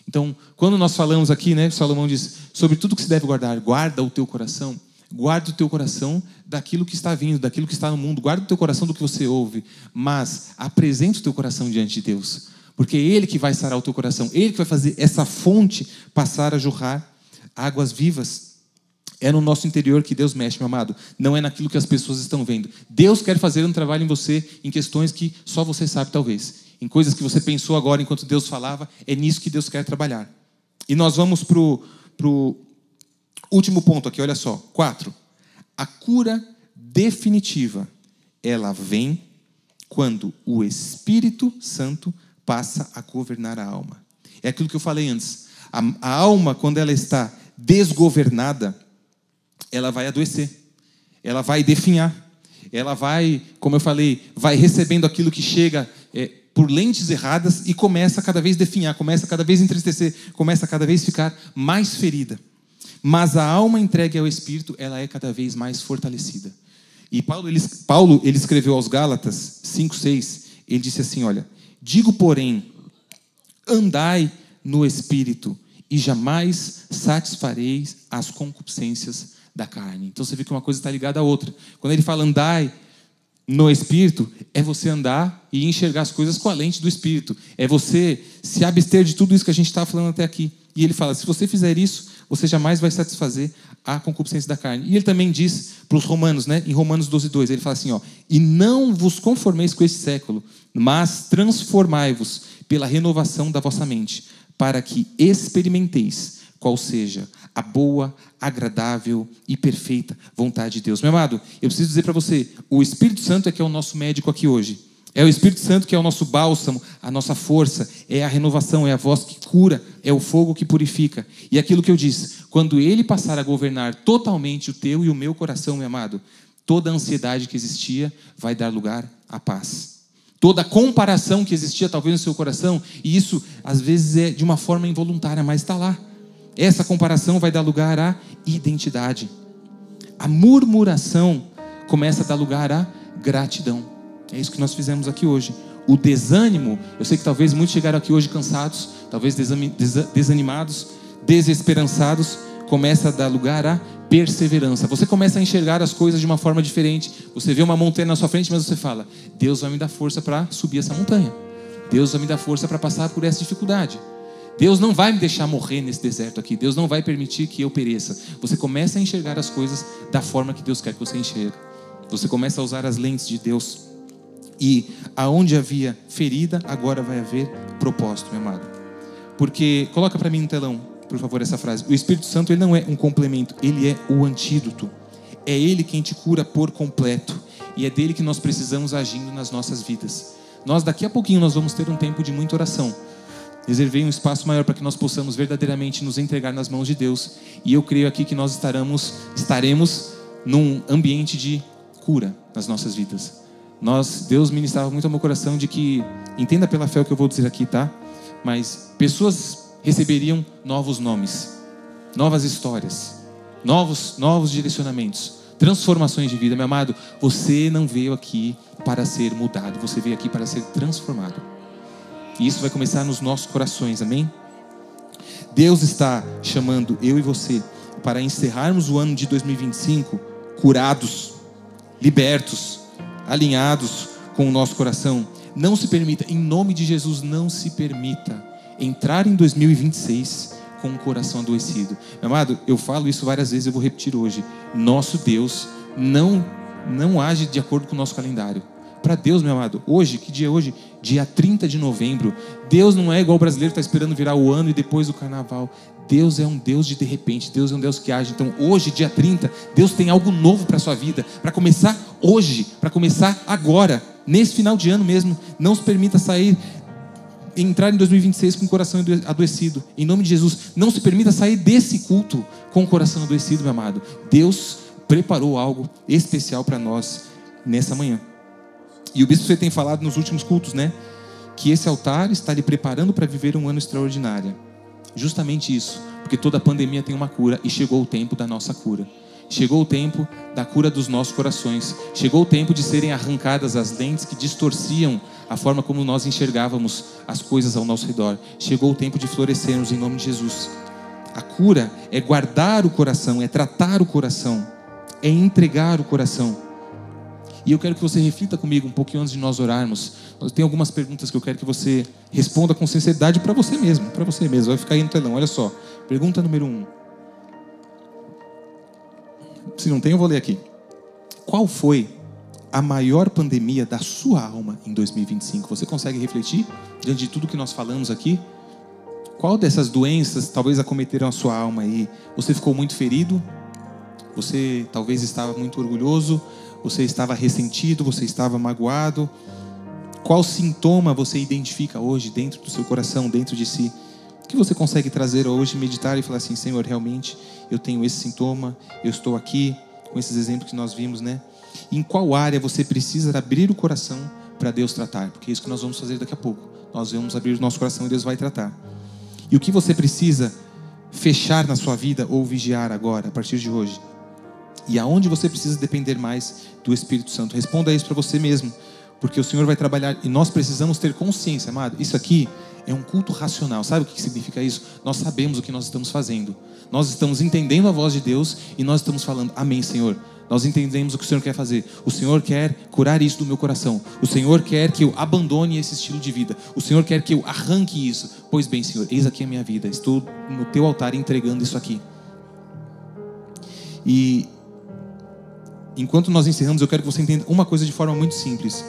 A: Então, quando nós falamos aqui, né, Salomão diz, sobre tudo que se deve guardar, guarda o teu coração. Guarda o teu coração daquilo que está vindo, daquilo que está no mundo. Guarda o teu coração do que você ouve. Mas apresenta o teu coração diante de Deus. Porque é Ele que vai sarar o teu coração. Ele que vai fazer essa fonte passar a jorrar águas vivas. É no nosso interior que Deus mexe, meu amado. Não é naquilo que as pessoas estão vendo. Deus quer fazer um trabalho em você, em questões que só você sabe, talvez. Em coisas que você pensou agora enquanto Deus falava. É nisso que Deus quer trabalhar. E nós vamos para o último ponto aqui, olha só. 4. A cura definitiva, ela vem quando o Espírito Santo passa a governar a alma. É aquilo que eu falei antes. A alma, quando ela está desgovernada, ela vai adoecer. Ela vai definhar. Ela vai, como eu falei, vai recebendo aquilo que chega por lentes erradas e começa a cada vez definhar, começa a cada vez entristecer, começa a cada vez ficar mais ferida. Mas a alma entregue ao Espírito, ela é cada vez mais fortalecida. E Paulo ele escreveu aos Gálatas 5:6, ele disse assim, olha, digo, porém, andai no Espírito e jamais satisfareis as concupiscências da carne. Então você vê que uma coisa está ligada à outra. Quando ele fala andai no Espírito, é você andar e enxergar as coisas com a lente do Espírito. É você se abster de tudo isso que a gente está falando até aqui. E ele fala, se você fizer isso, você jamais vai satisfazer a concupiscência da carne. E ele também diz para os romanos, né, em Romanos 12:2, ele fala assim, ó, e não vos conformeis com este século, mas transformai-vos pela renovação da vossa mente, para que experimenteis qual seja a boa, agradável e perfeita vontade de Deus. Meu amado, eu preciso dizer para você, o Espírito Santo é que é o nosso médico aqui hoje. É o Espírito Santo que é o nosso bálsamo, a nossa força, é a renovação, é a voz que cura, é o fogo que purifica. E aquilo que eu disse, quando Ele passar a governar totalmente o teu e o meu coração, meu amado, toda a ansiedade que existia vai dar lugar à paz. Toda a comparação que existia talvez no seu coração, e isso às vezes é de uma forma involuntária, mas está lá. Essa comparação vai dar lugar à identidade. A murmuração começa a dar lugar à gratidão. É isso que nós fizemos aqui hoje. O desânimo, eu sei que talvez muitos chegaram aqui hoje cansados, talvez desanimados, desesperançados, começa a dar lugar à perseverança. Você começa a enxergar as coisas de uma forma diferente. Você vê uma montanha na sua frente, mas você fala, Deus vai me dar força para subir essa montanha. Deus vai me dar força para passar por essa dificuldade. Deus não vai me deixar morrer nesse deserto aqui. Deus não vai permitir que eu pereça. Você começa a enxergar as coisas da forma que Deus quer que você enxergue. Você começa a usar as lentes de Deus. E aonde havia ferida, agora vai haver propósito, meu amado. Porque, coloca para mim no telão, por favor, essa frase. O Espírito Santo, ele não é um complemento, ele é o antídoto. É Ele quem te cura por completo. E é dele que nós precisamos agindo nas nossas vidas. Daqui a pouquinho, nós vamos ter um tempo de muita oração. Reservei um espaço maior para que nós possamos verdadeiramente nos entregar nas mãos de Deus. E eu creio aqui que nós estaremos num ambiente de cura nas nossas vidas. Deus ministrava muito ao meu coração de que, entenda pela fé o que eu vou dizer aqui, tá? Mas pessoas receberiam novos nomes, novas histórias, novos direcionamentos, transformações de vida. Meu amado, você não veio aqui para ser mudado, você veio aqui para ser transformado. E isso vai começar nos nossos corações, amém? Deus está chamando eu e você para encerrarmos o ano de 2025 curados, libertos, alinhados com o nosso coração. Não se permita, em nome de Jesus, não se permita entrar em 2026 com o coração adoecido. Meu amado, eu falo isso várias vezes, eu vou repetir hoje. Nosso Deus não age de acordo com o nosso calendário. Para Deus, meu amado, hoje, que dia é hoje? Dia 30 de novembro. Deus não é igual o brasileiro que está esperando virar o ano e depois o carnaval. Deus é um Deus de repente, Deus é um Deus que age. Então hoje, dia 30, Deus tem algo novo para a sua vida, para começar hoje, para começar agora, nesse final de ano mesmo. Não se permita entrar em 2026 com o coração adoecido, em nome de Jesus. Não se permita sair desse culto com o coração adoecido, meu amado. Deus preparou algo especial para nós nessa manhã. E o bispo tem falado nos últimos cultos, né, que esse altar está lhe preparando para viver um ano extraordinário. Justamente isso, porque toda pandemia tem uma cura e chegou o tempo da nossa cura. Chegou o tempo da cura dos nossos corações. Chegou o tempo de serem arrancadas as lentes que distorciam a forma como nós enxergávamos as coisas ao nosso redor. Chegou o tempo de florescermos em nome de Jesus. A cura é guardar o coração, é tratar o coração, é entregar o coração. E eu quero que você reflita comigo um pouquinho antes de nós orarmos. Eu tenho algumas perguntas que eu quero que você responda com sinceridade para você mesmo. Para você mesmo, vai ficar aí no telão, olha só. Pergunta número 1. Se não tem, eu vou ler aqui. Qual foi a maior pandemia da sua alma em 2025? Você consegue refletir diante de tudo que nós falamos aqui? Qual dessas doenças talvez acometeram a sua alma aí? Você ficou muito ferido? Você talvez estava muito orgulhoso? Você estava ressentido? Você estava magoado? Qual sintoma você identifica hoje dentro do seu coração, dentro de si? O que você consegue trazer hoje, meditar e falar assim: Senhor, realmente eu tenho esse sintoma, eu estou aqui, com esses exemplos que nós vimos, né? Em qual área você precisa abrir o coração para Deus tratar? Porque é isso que nós vamos fazer daqui a pouco. Nós vamos abrir o nosso coração e Deus vai tratar. E o que você precisa fechar na sua vida ou vigiar agora, a partir de hoje? E aonde você precisa depender mais do Espírito Santo? Responda isso para você mesmo, porque o Senhor vai trabalhar e nós precisamos ter consciência, amado. Isso aqui é um culto racional. Sabe o que significa isso? Nós sabemos o que nós estamos fazendo. Nós estamos entendendo a voz de Deus e nós estamos falando: amém, Senhor. Nós entendemos o que o Senhor quer fazer. O Senhor quer curar isso do meu coração. O Senhor quer que eu abandone esse estilo de vida. O Senhor quer que eu arranque isso. Pois bem, Senhor, eis aqui a minha vida. Estou no teu altar entregando isso aqui. E enquanto nós encerramos, eu quero que você entenda uma coisa de forma muito simples.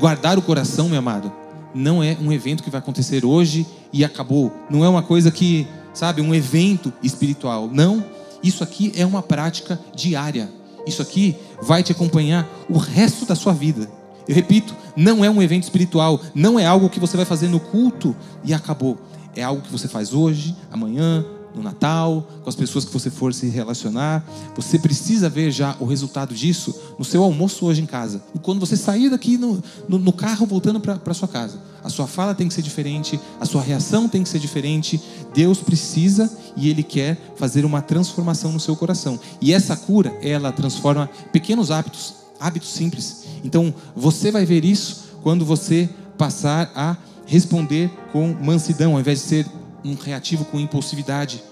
A: Guardar o coração, meu amado, não é um evento que vai acontecer hoje e acabou. Não é uma coisa que, sabe, um evento espiritual. Não, isso aqui é uma prática diária. Isso aqui vai te acompanhar o resto da sua vida. Eu repito, não é um evento espiritual. Não é algo que você vai fazer no culto e acabou. É algo que você faz hoje, amanhã, no Natal, com as pessoas que você for se relacionar. Você precisa ver já o resultado disso no seu almoço hoje em casa. E quando você sair daqui no carro voltando para sua casa, a sua fala tem que ser diferente, a sua reação tem que ser diferente. Deus precisa e Ele quer fazer uma transformação no seu coração. E essa cura, ela transforma pequenos hábitos simples. Então você vai ver isso quando você passar a responder com mansidão, ao invés de ser um reativo com impulsividade.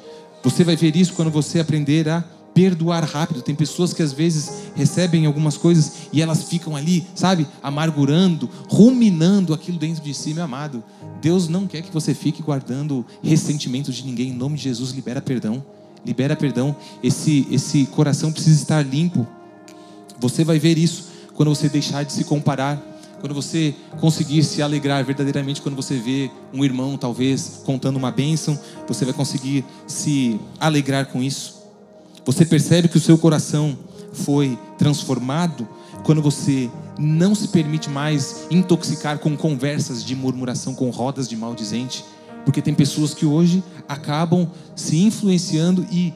A: Você vai ver isso quando você aprender a perdoar rápido. Tem pessoas que às vezes recebem algumas coisas e elas ficam ali, sabe, amargurando, ruminando aquilo dentro de si. Meu amado, Deus não quer que você fique guardando ressentimento de ninguém. Em nome de Jesus, libera perdão. Libera perdão. Esse coração precisa estar limpo. Você vai ver isso quando você deixar de se comparar. Quando você conseguir se alegrar verdadeiramente, quando você vê um irmão talvez contando uma bênção, você vai conseguir se alegrar com isso. Você percebe que o seu coração foi transformado quando você não se permite mais intoxicar com conversas de murmuração, com rodas de maldizente. Porque tem pessoas que hoje acabam se influenciando e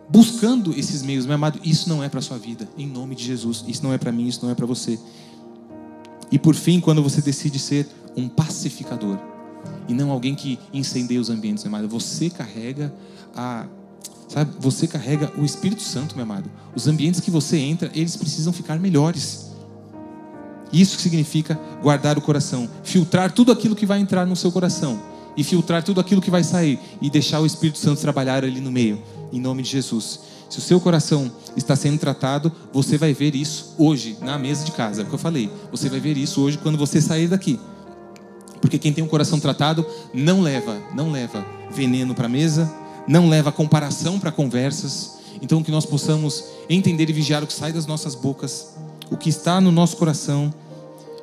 A: buscando esses meios. Meu amado, isso não é para a sua vida, em nome de Jesus. Isso não é para mim, isso não é para você. E por fim, quando você decide ser um pacificador e não alguém que incendeia os ambientes, meu amado, você carrega você carrega o Espírito Santo, meu amado. Os ambientes que você entra, eles precisam ficar melhores. Isso que significa guardar o coração, filtrar tudo aquilo que vai entrar no seu coração e filtrar tudo aquilo que vai sair e deixar o Espírito Santo trabalhar ali no meio, em nome de Jesus. Se o seu coração está sendo tratado, você vai ver isso hoje na mesa de casa. É o que eu falei. Você vai ver isso hoje quando você sair daqui. Porque quem tem um coração tratado não leva veneno para a mesa, não leva comparação para conversas. Então que nós possamos entender e vigiar o que sai das nossas bocas, o que está no nosso coração.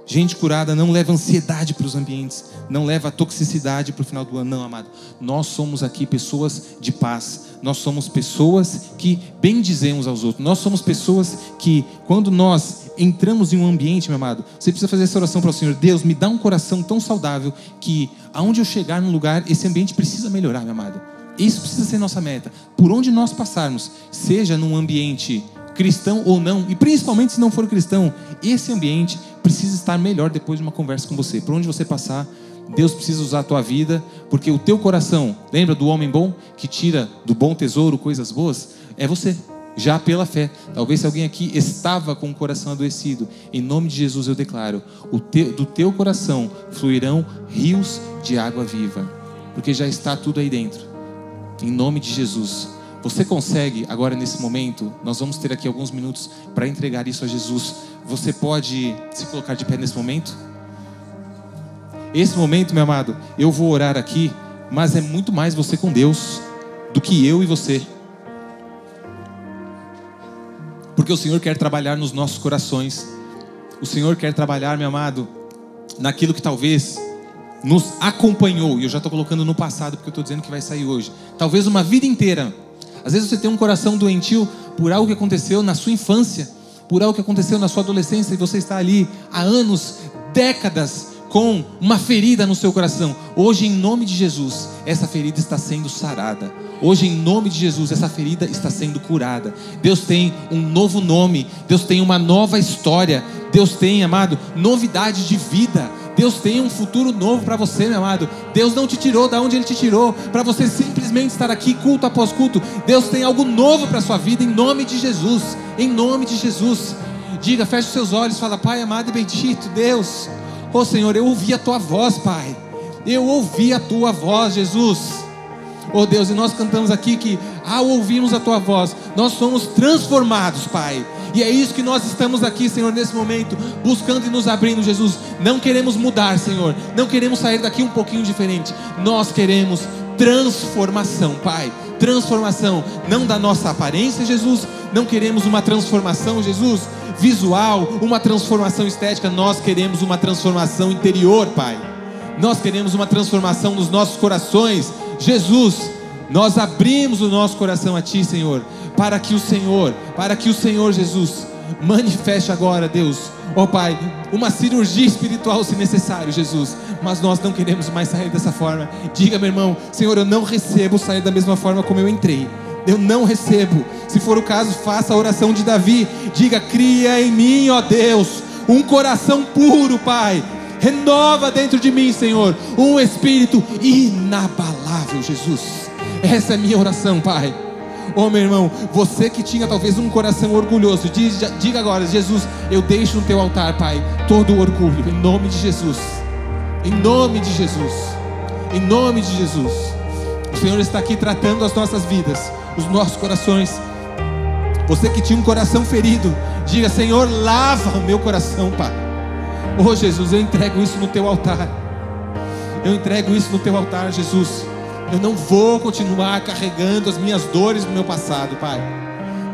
A: Gente curada não leva ansiedade para os ambientes, não leva toxicidade para o final do ano, não, amado. Nós somos aqui pessoas de paz, nós somos pessoas que bendizemos aos outros, nós somos pessoas que, quando nós entramos em um ambiente, meu amado, você precisa fazer essa oração para o Senhor: Deus, me dá um coração tão saudável que, aonde eu chegar no lugar, esse ambiente precisa melhorar, meu amado. Isso precisa ser nossa meta. Por onde nós passarmos, seja num ambiente cristão ou não, e principalmente se não for cristão, esse ambiente precisa estar melhor depois de uma conversa com você. Por onde você passar, Deus precisa usar a tua vida, porque o teu coração, lembra do homem bom que tira do bom tesouro coisas boas? É você, já pela fé. Talvez se alguém aqui estava com o coração adoecido, em nome de Jesus eu declaro, do teu coração fluirão rios de água viva, porque já está tudo aí dentro, em nome de Jesus. Você consegue agora nesse momento, nós vamos ter aqui alguns minutos para entregar isso a Jesus. Você pode se colocar de pé nesse momento? Esse momento, meu amado, eu vou orar aqui, mas é muito mais você com Deus do que eu e você. Porque o Senhor quer trabalhar nos nossos corações. O Senhor quer trabalhar, meu amado, naquilo que talvez nos acompanhou. E eu já estou colocando no passado, porque eu estou dizendo que vai sair hoje. Talvez uma vida inteira. Às vezes você tem um coração doentio por algo que aconteceu na sua infância, por algo que aconteceu na sua adolescência, e você está ali há anos, décadas, com uma ferida no seu coração. Hoje, em nome de Jesus, essa ferida está sendo sarada. Hoje, em nome de Jesus, essa ferida está sendo curada. Deus tem um novo nome, Deus tem uma nova história, Deus tem, amado, novidade de vida. Deus tem um futuro novo para você, meu amado. Deus não te tirou da onde Ele te tirou para você simplesmente estar aqui culto após culto. Deus tem algo novo para a sua vida, em nome de Jesus. Em nome de Jesus. Diga, feche os seus olhos, fala: Pai amado e bendito Deus, oh Senhor, eu ouvi a Tua voz, Pai. Eu ouvi a Tua voz, Jesus. Oh Deus, e nós cantamos aqui que ao ouvirmos a Tua voz, nós somos transformados, Pai. E é isso que nós estamos aqui, Senhor, nesse momento, buscando e nos abrindo, Jesus. Não queremos mudar, Senhor. Não queremos sair daqui um pouquinho diferente. Nós queremos transformação, Pai. Transformação, não da nossa aparência, Jesus. Não queremos uma transformação, Jesus, visual, uma transformação estética. Nós queremos uma transformação interior, Pai. Nós queremos uma transformação nos nossos corações. Jesus, nós abrimos o nosso coração a Ti, Senhor, para que o Senhor Jesus manifeste agora, Deus, ó Pai, uma cirurgia espiritual se necessário, Jesus. Mas nós não queremos mais sair dessa forma. Diga, meu irmão: Senhor, eu não recebo sair da mesma forma como eu entrei. Eu não recebo. Se for o caso, faça a oração de Davi. Diga: cria em mim, ó Deus, um coração puro, Pai. Renova dentro de mim, Senhor, um espírito inabalável, Jesus. Essa é a minha oração, Pai. Oh, meu irmão, você que tinha talvez um coração orgulhoso, diga agora: Jesus, eu deixo no Teu altar, Pai, todo o orgulho, em nome de Jesus. Em nome de Jesus. Em nome de Jesus. O Senhor está aqui tratando as nossas vidas, os nossos corações. Você que tinha um coração ferido, diga: Senhor, lava o meu coração, Pai. Oh Jesus, eu entrego isso no Teu altar. Eu entrego isso no Teu altar, Jesus. Eu não vou continuar carregando as minhas dores do meu passado, Pai.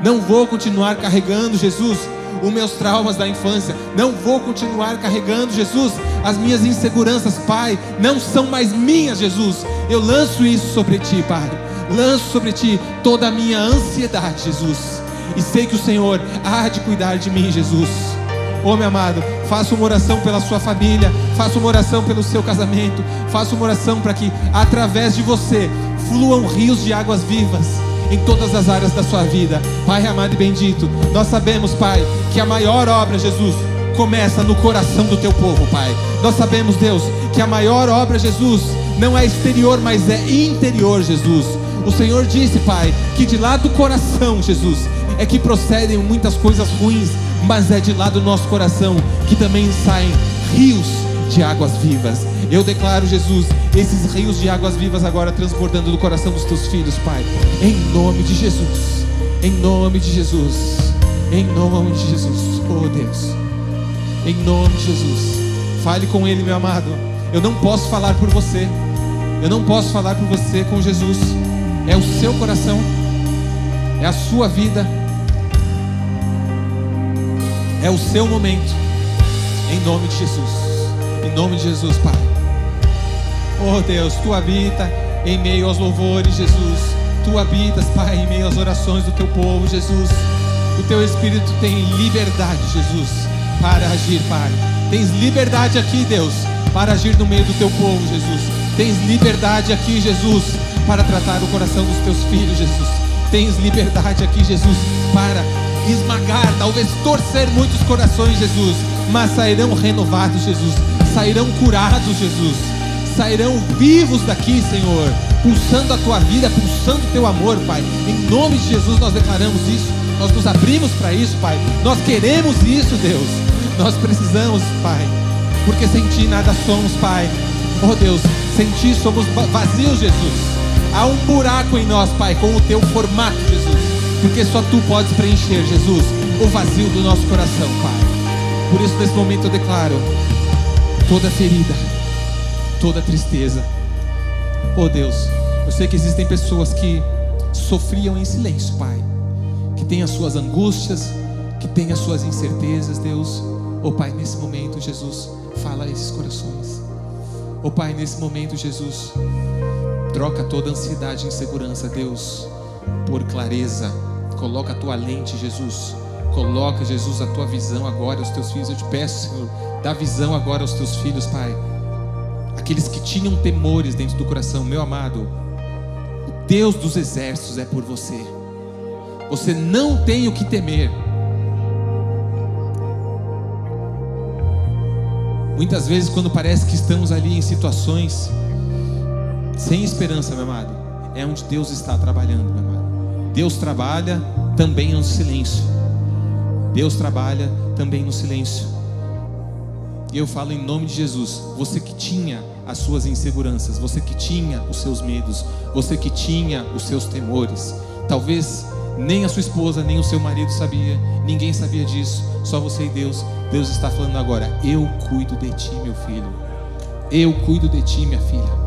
A: Não vou continuar carregando, Jesus, os meus traumas da infância. Não vou continuar carregando, Jesus, as minhas inseguranças, Pai. Não são mais minhas, Jesus. Eu lanço isso sobre Ti, Pai. Lanço sobre Ti toda a minha ansiedade, Jesus. E sei que o Senhor há de cuidar de mim, Jesus. Oh, meu amado, faça uma oração pela sua família, faça uma oração pelo seu casamento, faça uma oração para que através de você fluam rios de águas vivas em todas as áreas da sua vida. Pai amado e bendito, nós sabemos, Pai, que a maior obra, Jesus, começa no coração do Teu povo, Pai. Nós sabemos, Deus, que a maior obra, Jesus, não é exterior, mas é interior, Jesus. O Senhor disse, Pai, que de lá do coração, Jesus, é que procedem muitas coisas ruins, mas é de lá do nosso coração que também saem rios de águas vivas. Eu declaro, Jesus, esses rios de águas vivas agora transbordando do coração dos Teus filhos, Pai, em nome de Jesus. Em nome de Jesus. Em nome de Jesus. Oh Deus, em nome de Jesus. Fale com Ele, meu amado. Eu não posso falar por você. Eu não posso falar por você com Jesus. É o seu coração, é a sua vida, é o seu momento. Em nome de Jesus. Em nome de Jesus, Pai. Oh Deus, Tu habita em meio aos louvores, Jesus. Tu habitas, Pai, em meio às orações do Teu povo, Jesus. O Teu Espírito tem liberdade, Jesus, para agir, Pai. Tens liberdade aqui, Deus, para agir no meio do Teu povo, Jesus. Tens liberdade aqui, Jesus, para tratar o coração dos Teus filhos, Jesus. Tens liberdade aqui, Jesus, para esmagar, talvez torcer muitos corações, Jesus. mas sairão renovados, Jesus. Sairão curados, Jesus. Sairão vivos daqui, Senhor, pulsando a tua vida, pulsando o teu amor, Pai. Em nome de Jesus nós declaramos isso. Nós nos abrimos para isso, Pai. Nós queremos isso, Deus. Nós precisamos, Pai, porque sem Ti nada somos, Pai. Oh Deus, sem Ti somos vazios, Jesus. Há um buraco em nós, Pai, com o Teu formato, Jesus, porque só Tu podes preencher, Jesus, o vazio do nosso coração, Pai. Por isso nesse momento eu declaro toda ferida, toda tristeza. Oh Deus, eu sei que existem pessoas que sofriam em silêncio, Pai, que têm as suas angústias, que têm as suas incertezas, Deus. Oh Pai, nesse momento, Jesus, fala a esses corações. Oh Pai, nesse momento, Jesus, troca toda ansiedade e insegurança, Deus, por clareza. Coloca a tua lente, Jesus. Coloca, Jesus, a tua visão agora aos teus filhos. Eu te peço, Senhor, dá visão agora aos teus filhos, Pai. Aqueles que tinham temores dentro do coração, meu amado, o Deus dos exércitos é por você. Você não tem o que temer. Muitas vezes, quando parece que estamos ali em situações sem esperança, meu amado, é onde Deus está trabalhando, meu amado. Deus trabalha também no silêncio. Deus trabalha também no silêncio. E eu falo em nome de Jesus, você que tinha as suas inseguranças, você que tinha os seus medos, você que tinha os seus temores, talvez nem a sua esposa, nem o seu marido sabia, ninguém sabia disso, só você e Deus. Deus está falando agora: eu cuido de ti, meu filho. Eu cuido de ti, minha filha.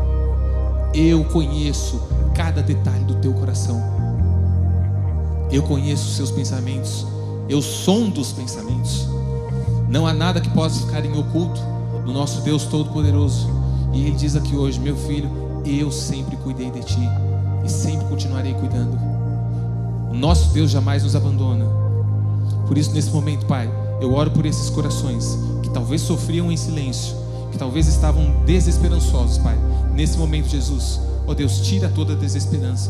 A: Eu conheço cada detalhe do teu coração. Eu conheço os seus pensamentos. Eu sondo os pensamentos. Não há nada que possa ficar em oculto no nosso Deus Todo-Poderoso. E Ele diz aqui hoje: meu filho, eu sempre cuidei de ti e sempre continuarei cuidando. O nosso Deus jamais nos abandona. Por isso, nesse momento, Pai, eu oro por esses corações que talvez sofriam em silêncio, que talvez estavam desesperançosos, Pai. Nesse momento, Jesus, oh Deus, tira toda a desesperança,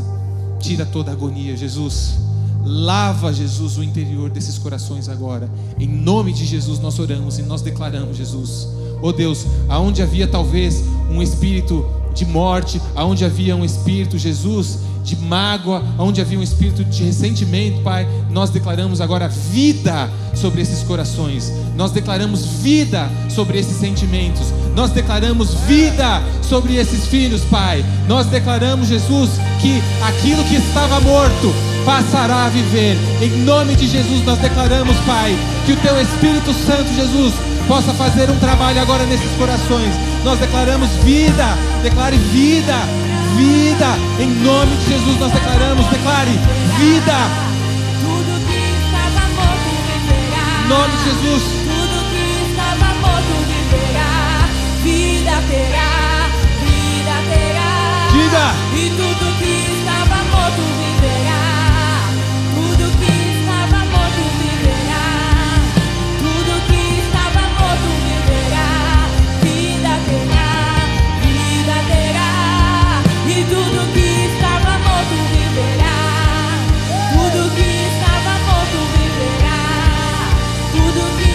A: tira toda a agonia, Jesus. Lava, Jesus, o interior desses corações agora. Em nome de Jesus nós oramos e nós declaramos, Jesus, oh Deus, aonde havia talvez um espírito de morte, aonde havia um espírito, Jesus, de mágoa, aonde havia um espírito de ressentimento, Pai, nós declaramos agora vida sobre esses corações. Nós declaramos vida sobre esses sentimentos. Nós declaramos vida sobre esses filhos, Pai. Nós declaramos, Jesus, que aquilo que estava morto passará a viver. Em nome de Jesus nós declaramos, Pai, que o Teu Espírito Santo, Jesus, possa fazer um trabalho agora nesses corações. Nós declaramos vida. Declare vida. Vida. Em nome de Jesus nós declaramos. Declare vida.
B: Tudo que estava morto viverá.
A: Em nome de Jesus.
B: Tudo que estava morto viverá. Vida terá. Vida terá.
A: Diga.
B: E tudo que estava morto viverá. Tudo que estava morto viverá. Tudo que estava morto viverá. Vida terá. Vida terá. E tudo que estava morto viverá. Tudo que estava morto viverá. Tudo que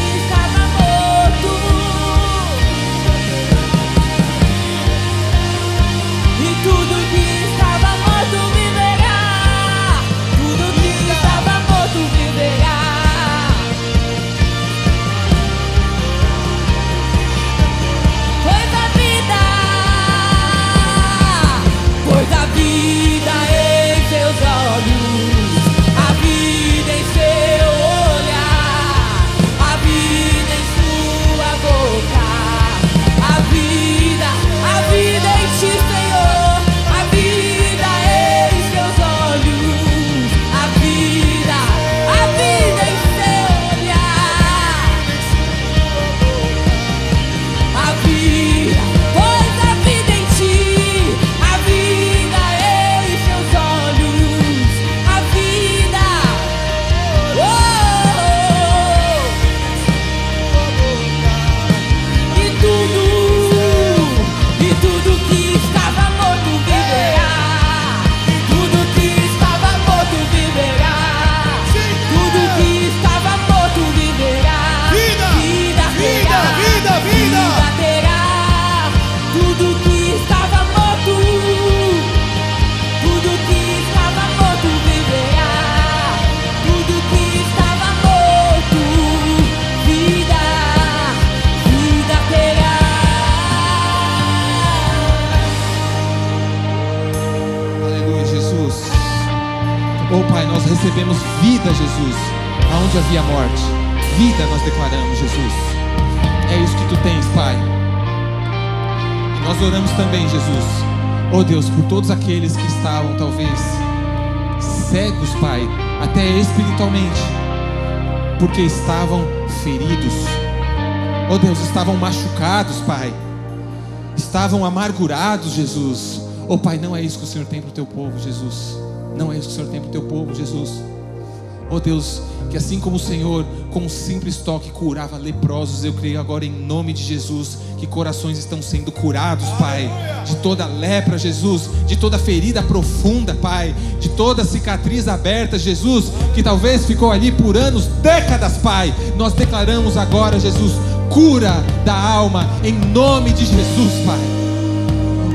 A: recebemos vida, Jesus, aonde havia morte. Vida nós declaramos, Jesus. É isso que tu tens, Pai. E nós oramos também, Jesus, oh Deus, por todos aqueles que estavam talvez cegos, Pai, até espiritualmente, porque estavam feridos. Oh Deus, estavam machucados, Pai, estavam amargurados, Jesus. Oh Pai, não é isso que o Senhor tem para o teu povo, Jesus. Não é isso que o Senhor tem para o teu povo, Jesus. Oh Deus, que assim como o Senhor com um simples toque curava leprosos, eu creio agora em nome de Jesus que corações estão sendo curados, Pai, de toda lepra, Jesus, de toda ferida profunda, Pai, de toda cicatriz aberta, Jesus, que talvez ficou ali por anos, décadas, Pai. Nós declaramos agora, Jesus, cura da alma em nome de Jesus, Pai.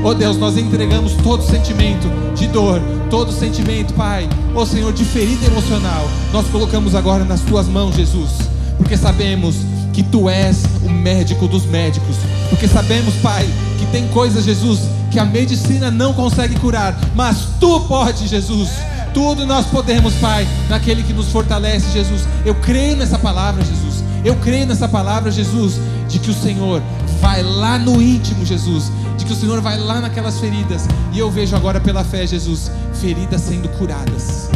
A: Oh Deus, nós entregamos todo sentimento de dor, todo sentimento, Pai, oh Senhor, de ferida emocional, nós colocamos agora nas tuas mãos, Jesus, porque sabemos que tu és o médico dos médicos, porque sabemos, Pai, que tem coisas, Jesus, que a medicina não consegue curar, mas tu pode, Jesus. Tudo nós podemos, Pai, naquele que nos fortalece, Jesus. Eu creio nessa palavra, Jesus. Eu creio nessa palavra, Jesus, de que o Senhor vai lá no íntimo, Jesus, de que o Senhor vai lá naquelas feridas. E eu vejo agora pela fé, Jesus, feridas sendo curadas.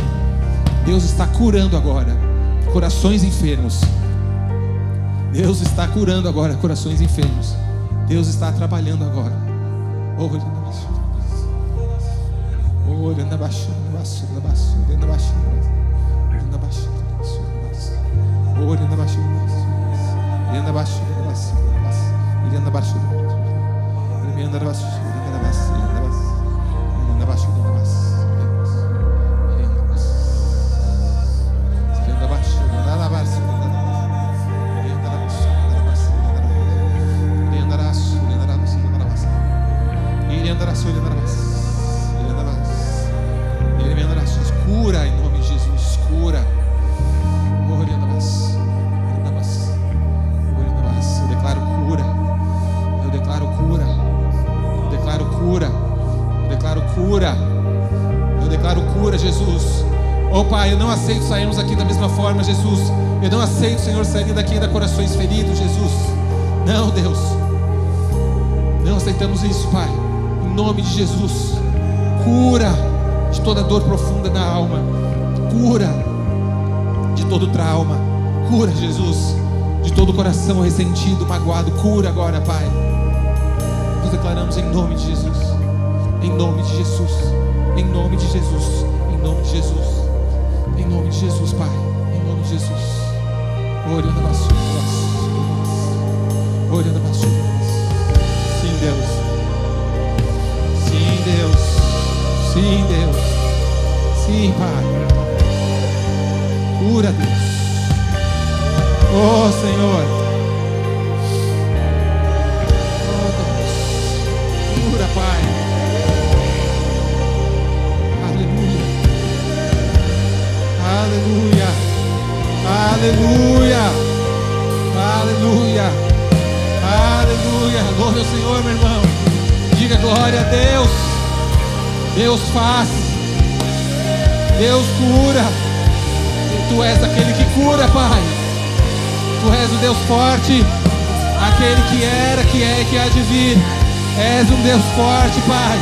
A: Deus está curando agora corações enfermos. Deus está curando agora corações enfermos. Deus está trabalhando agora. Cura em nome de Jesus, cura. Eu declaro cura. Eu declaro cura. Eu declaro cura. Eu declaro cura. Eu declaro cura, Jesus. Oh Pai, eu não aceito sairmos aqui da mesma forma, Jesus. Eu não aceito, Senhor, sair daqui ainda corações feridos, Jesus. Não, Deus. Não aceitamos isso, Pai. Em nome de Jesus. Cura de toda dor profunda na alma. Cura de todo trauma. Cura, Jesus, de todo coração ressentido, magoado. Cura agora, Pai. Nós declaramos em nome de Jesus. Em nome de Jesus. Em nome de Jesus. Em nome de Jesus. Em nome de Jesus, Pai. Em nome de Jesus. Orando a Sim, Deus. Sim, Deus. Sim, Deus. Sim, Pai. Cura, Deus. Oh, Senhor. Oh, Deus. Cura, Pai. Aleluia. Aleluia. Aleluia. Aleluia. Aleluia. Glória ao Senhor, meu irmão. Diga glória a Deus. Deus faz. Deus cura. E tu és aquele que cura, Pai. Tu és o Deus forte, aquele que era, que é e que há de vir. És um Deus forte, Pai.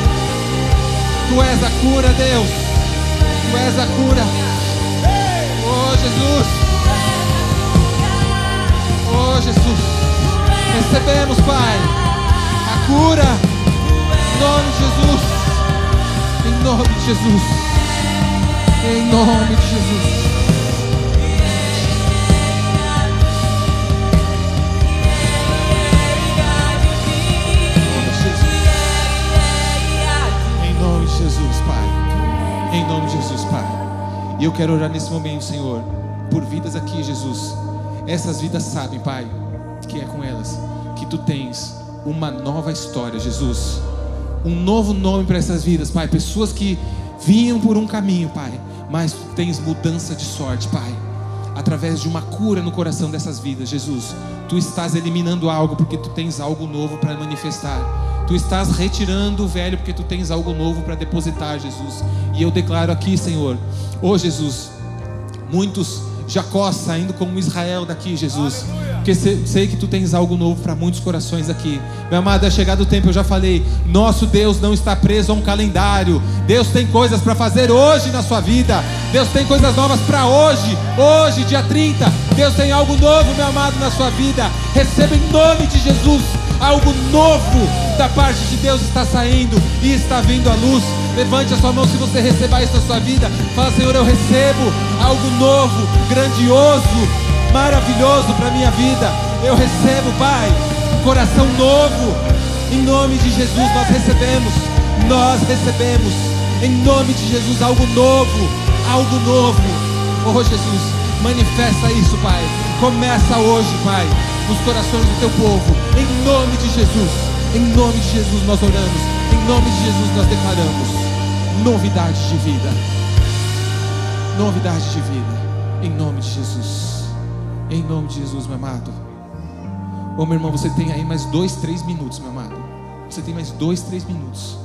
A: Tu és a cura, Deus. Tu és a cura. Oh, Jesus. Oh, Jesus. Recebemos, Pai, a cura. Em nome de Jesus. Em nome de Jesus. Em nome de Jesus. Jesus, Pai. Em nome de Jesus, Pai. E eu quero orar nesse momento, Senhor, por vidas aqui, Jesus. Essas vidas sabem, Pai, que é com elas que tu tens uma nova história, Jesus. Um novo nome para essas vidas, Pai. Pessoas que vinham por um caminho, Pai, mas tu tens mudança de sorte, Pai. Através de uma cura no coração dessas vidas, Jesus. Tu estás eliminando algo porque tu tens algo novo para manifestar. Tu estás retirando o velho porque tu tens algo novo para depositar, Jesus. E eu declaro aqui, Senhor, oh Jesus, Muitos Jacó saindo como Israel daqui, Jesus. Porque sei que tu tens algo novo para muitos corações aqui. Meu amado, é chegado o tempo, eu já falei. Nosso Deus não está preso a um calendário. Deus tem coisas para fazer hoje na sua vida. Deus tem coisas novas para hoje. Hoje, dia 30. Deus tem algo novo, meu amado, na sua vida. Receba em nome de Jesus. Algo novo da parte de Deus está saindo e está vindo à luz. Levante a sua mão se você receber isso na sua vida. Fala: Senhor, eu recebo algo novo, grandioso, maravilhoso para a minha vida. Eu recebo, Pai, um coração novo. Em nome de Jesus nós recebemos. Em nome de Jesus algo novo. Oh Jesus, manifesta isso, Pai. Começa hoje, Pai, nos corações do teu povo. Em nome de Jesus nós oramos. Em nome de Jesus nós declaramos novidade de vida. Em nome de Jesus. Em nome de Jesus, meu amado. Ô meu irmão, você tem aí mais 2, 3 minutos, meu amado. Você tem mais 2, 3 minutos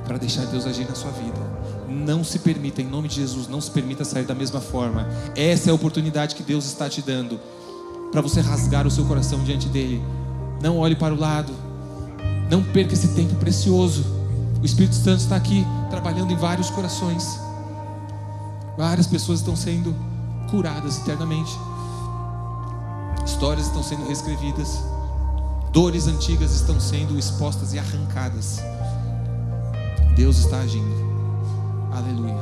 A: para deixar Deus agir na sua vida. Não se permita, em nome de Jesus, não se permita sair da mesma forma. Essa é a oportunidade que Deus está te dando para você rasgar o seu coração diante dele. Não olhe para o lado. Não perca esse tempo precioso. O Espírito Santo está aqui trabalhando em vários corações. Várias pessoas estão sendo curadas eternamente. Histórias estão sendo reescrevidas. Dores antigas estão sendo expostas e arrancadas. Deus está agindo. Aleluia.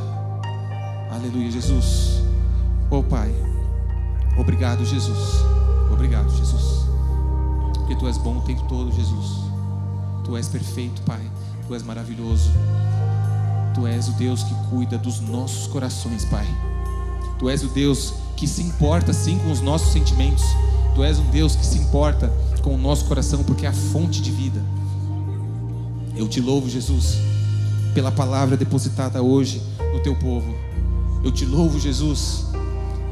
A: Aleluia, Jesus. Oh Pai, obrigado, Jesus. Obrigado, Jesus. Porque Tu és bom o tempo todo, Jesus. Tu és perfeito, Pai. Tu és maravilhoso. Tu és o Deus que cuida dos nossos corações, Pai. Tu és o Deus que se importa sim com os nossos sentimentos. Tu és um Deus que se importa com o nosso coração, porque é a fonte de vida. Eu te louvo, Jesus, pela palavra depositada hoje no teu povo. Eu te louvo, Jesus,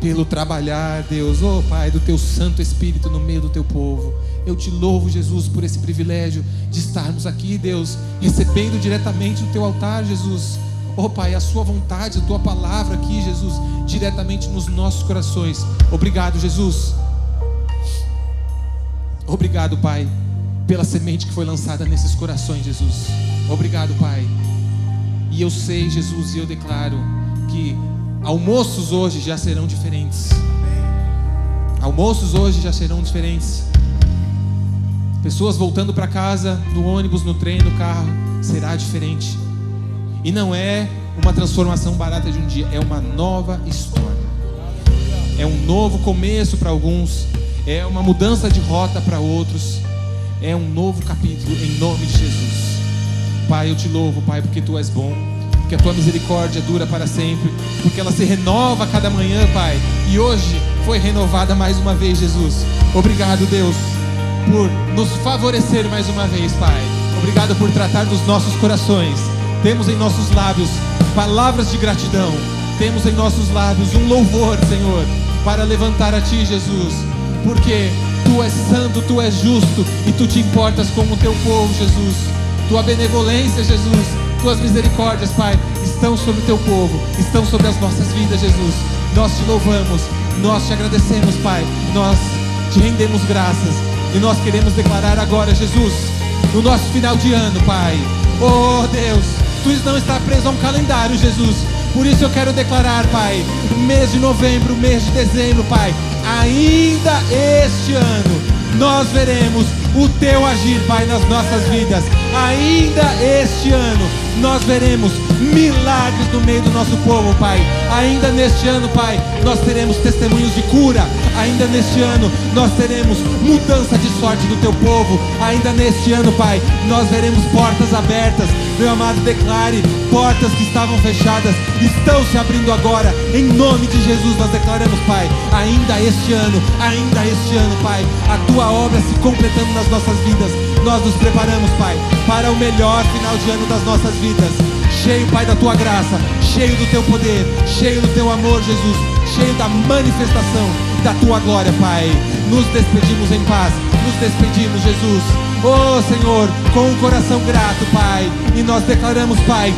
A: pelo trabalhar, Deus, oh Pai, do teu Santo Espírito no meio do teu povo. Eu te louvo, Jesus, por esse privilégio de estarmos aqui, Deus, recebendo diretamente do teu altar, Jesus. Oh Pai, a sua vontade, a tua palavra aqui, Jesus, diretamente nos nossos corações. Obrigado, Jesus. Obrigado, Pai, pela semente que foi lançada nesses corações, Jesus. Obrigado, Pai. E eu sei, Jesus, e eu declaro que almoços hoje já serão diferentes. Almoços hoje já serão diferentes. Pessoas voltando para casa, no ônibus, no trem, no carro, será diferente. E não é uma transformação barata de um dia, é uma nova história. É um novo começo para alguns, é uma mudança de rota para outros, é um novo capítulo em nome de Jesus. Pai, eu te louvo, Pai, porque Tu és bom, porque a Tua misericórdia dura para sempre, porque ela se renova a cada manhã, Pai, e hoje foi renovada mais uma vez, Jesus. Obrigado, Deus, por nos favorecer mais uma vez, Pai. Obrigado por tratar dos nossos corações. Temos em nossos lábios palavras de gratidão. Temos em nossos lábios um louvor, Senhor, para levantar a Ti, Jesus, porque Tu és santo, Tu és justo e Tu te importas com o Teu povo, Jesus. Tua benevolência, Jesus, Tuas misericórdias, Pai, estão sobre o Teu povo, estão sobre as nossas vidas, Jesus. Nós Te louvamos, nós Te agradecemos, Pai, nós Te rendemos graças e nós queremos declarar agora, Jesus, no nosso final de ano, Pai, oh Deus, Tu não está preso a um calendário, Jesus. Por isso eu quero declarar, Pai, mês de novembro, mês de dezembro, Pai, ainda este ano nós veremos o Teu agir, Pai, nas nossas vidas. Ainda este ano nós veremos milagres no meio do nosso povo, Pai. Ainda neste ano, Pai, nós teremos testemunhos de cura. Ainda neste ano nós teremos mudança de sorte do Teu povo. Ainda neste ano, Pai, nós veremos portas abertas. Meu amado, declare: portas que estavam fechadas estão se abrindo agora. Em nome de Jesus nós declaramos, Pai, ainda este ano, Pai, a Tua obra se completando nas nossas vidas. Nós nos preparamos, Pai, para o melhor final de ano das nossas vidas. Cheio, Pai, da Tua graça, cheio do Teu poder, cheio do Teu amor, Jesus, cheio da manifestação da Tua glória, Pai. Nos despedimos em paz, nos despedimos, Jesus, oh Senhor, com um coração grato, Pai. E nós declaramos, Pai,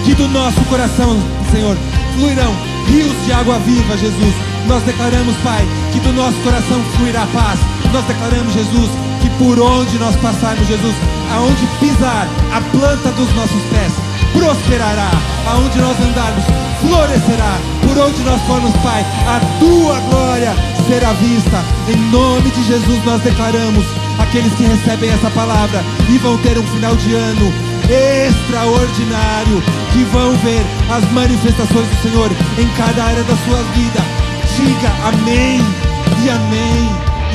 A: que do nosso coração, Senhor, fluirão rios de água viva, Jesus. Nós declaramos, Pai, que do nosso coração fluirá paz. Nós declaramos, Jesus, que por onde nós passarmos, Jesus, aonde pisar a planta dos nossos pés, prosperará. Aonde nós andarmos, florescerá. Por onde nós formos, Pai, a tua glória será vista. Em nome de Jesus nós declaramos: aqueles que recebem essa palavra e vão ter um final de ano extraordinário, que vão ver as manifestações do Senhor em cada área da sua vida. Diga amém, e amém,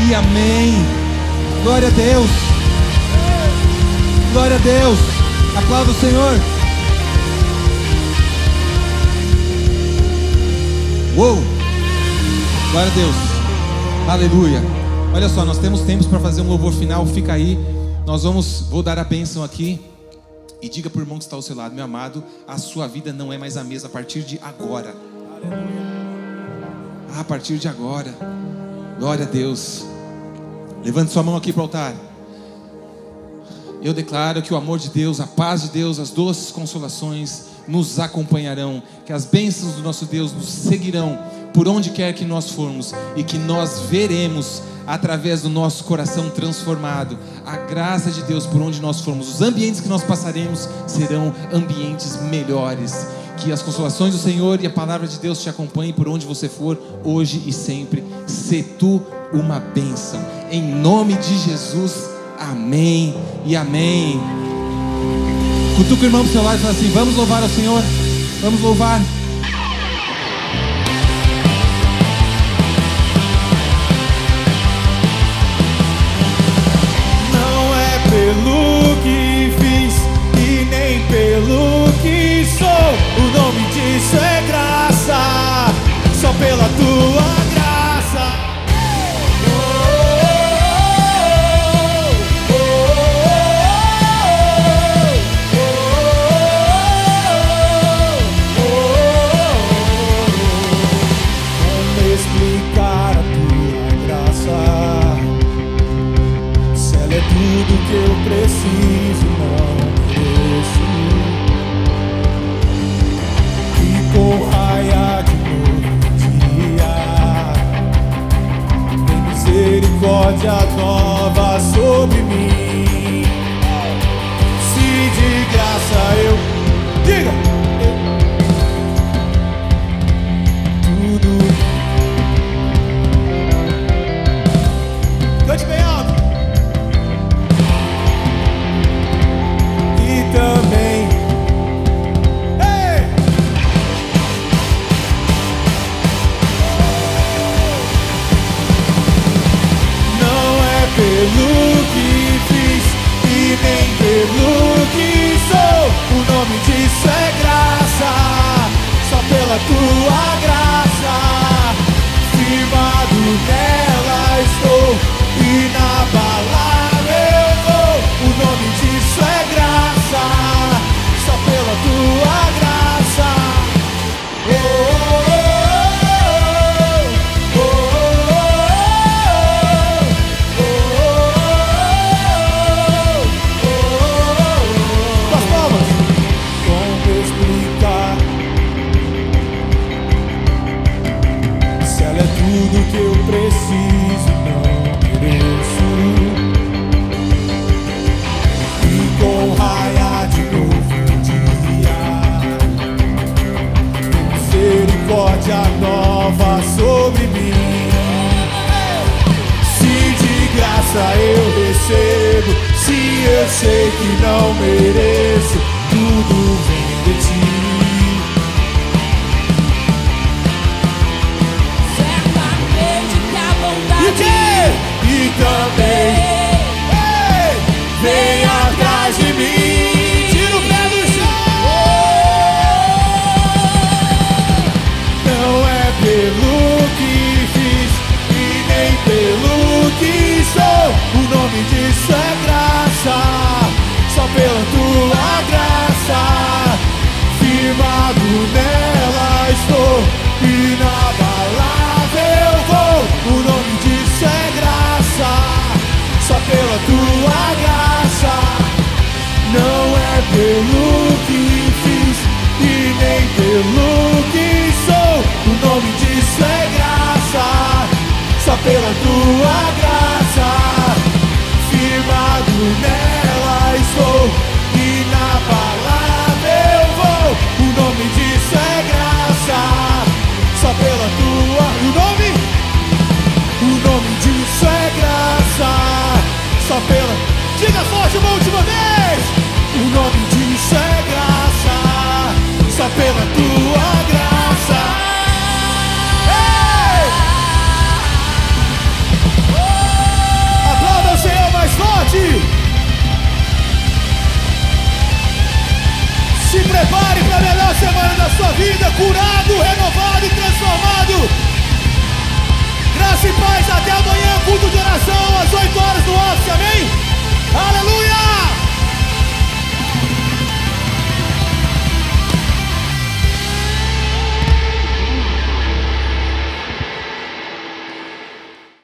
A: e amém. Glória a Deus. Glória a Deus. Aplauda o Senhor. Uou! Glória a Deus. Aleluia. Olha só, nós temos tempos para fazer um louvor final. Fica aí. Vou dar a bênção aqui. E diga para o irmão que está ao seu lado: meu amado, a sua vida não é mais a mesma a partir de agora. A partir de agora. Glória a Deus. Levante sua mão aqui para o altar. Eu declaro que o amor de Deus, a paz de Deus, as doces consolações nos acompanharão, que as bênçãos do nosso Deus nos seguirão por onde quer que nós formos, e que nós veremos através do nosso coração transformado a graça de Deus por onde nós formos. Os ambientes que nós passaremos serão ambientes melhores. Que as consolações do Senhor e a palavra de Deus te acompanhem por onde você for, hoje e sempre. Sê tu uma bênção, em nome de Jesus, amém e amém. Cutuca o irmão pro seu lado e fala assim: vamos louvar ao Senhor, vamos louvar.
C: Não é pelo que fiz e nem pelo que sou, o nome disso é graça, só pela tua graça. Como explicar a tua graça, se ela é tudo que eu preciso, não mereço. Com raia de novo dia, tem misericórdia nova sobre mim. Se de graça eu diga tudo, cante bem alto. E também pelo que fiz e nem pelo que sou, o nome disso é graça, só pela tua graça. Firmado nela estou, inabalável eu vou, o nome disso é graça, só pela tua graça. Tudo que eu preciso, não mereço. E com raia de novo dia, misericórdia nova sobre mim. Se de graça eu recebo, se eu sei que não mereço, tudo vem de ti. E também vem atrás de mim. Tira o pé do chão. Não é pelo que fiz e nem pelo que sou, o nome disso é graça, só pela tua graça. Firmado nela estou, inabalável vou, o nome disso é graça, só pela tua graça. Não é pelo que fiz e nem pelo que sou, nome disso é graça, só pela tua graça. Firmado nela estou e na palavra eu vou. O nome disso é graça, só pela tua. O nome disso é graça, só pela. Diga forte uma última vez. O nome disso é graça, só pela tua graça. Ei! Aplauda o Senhor mais forte. Se prepare para a melhor semana da sua vida, curado, renovado e transformado. Graça e paz, até amanhã.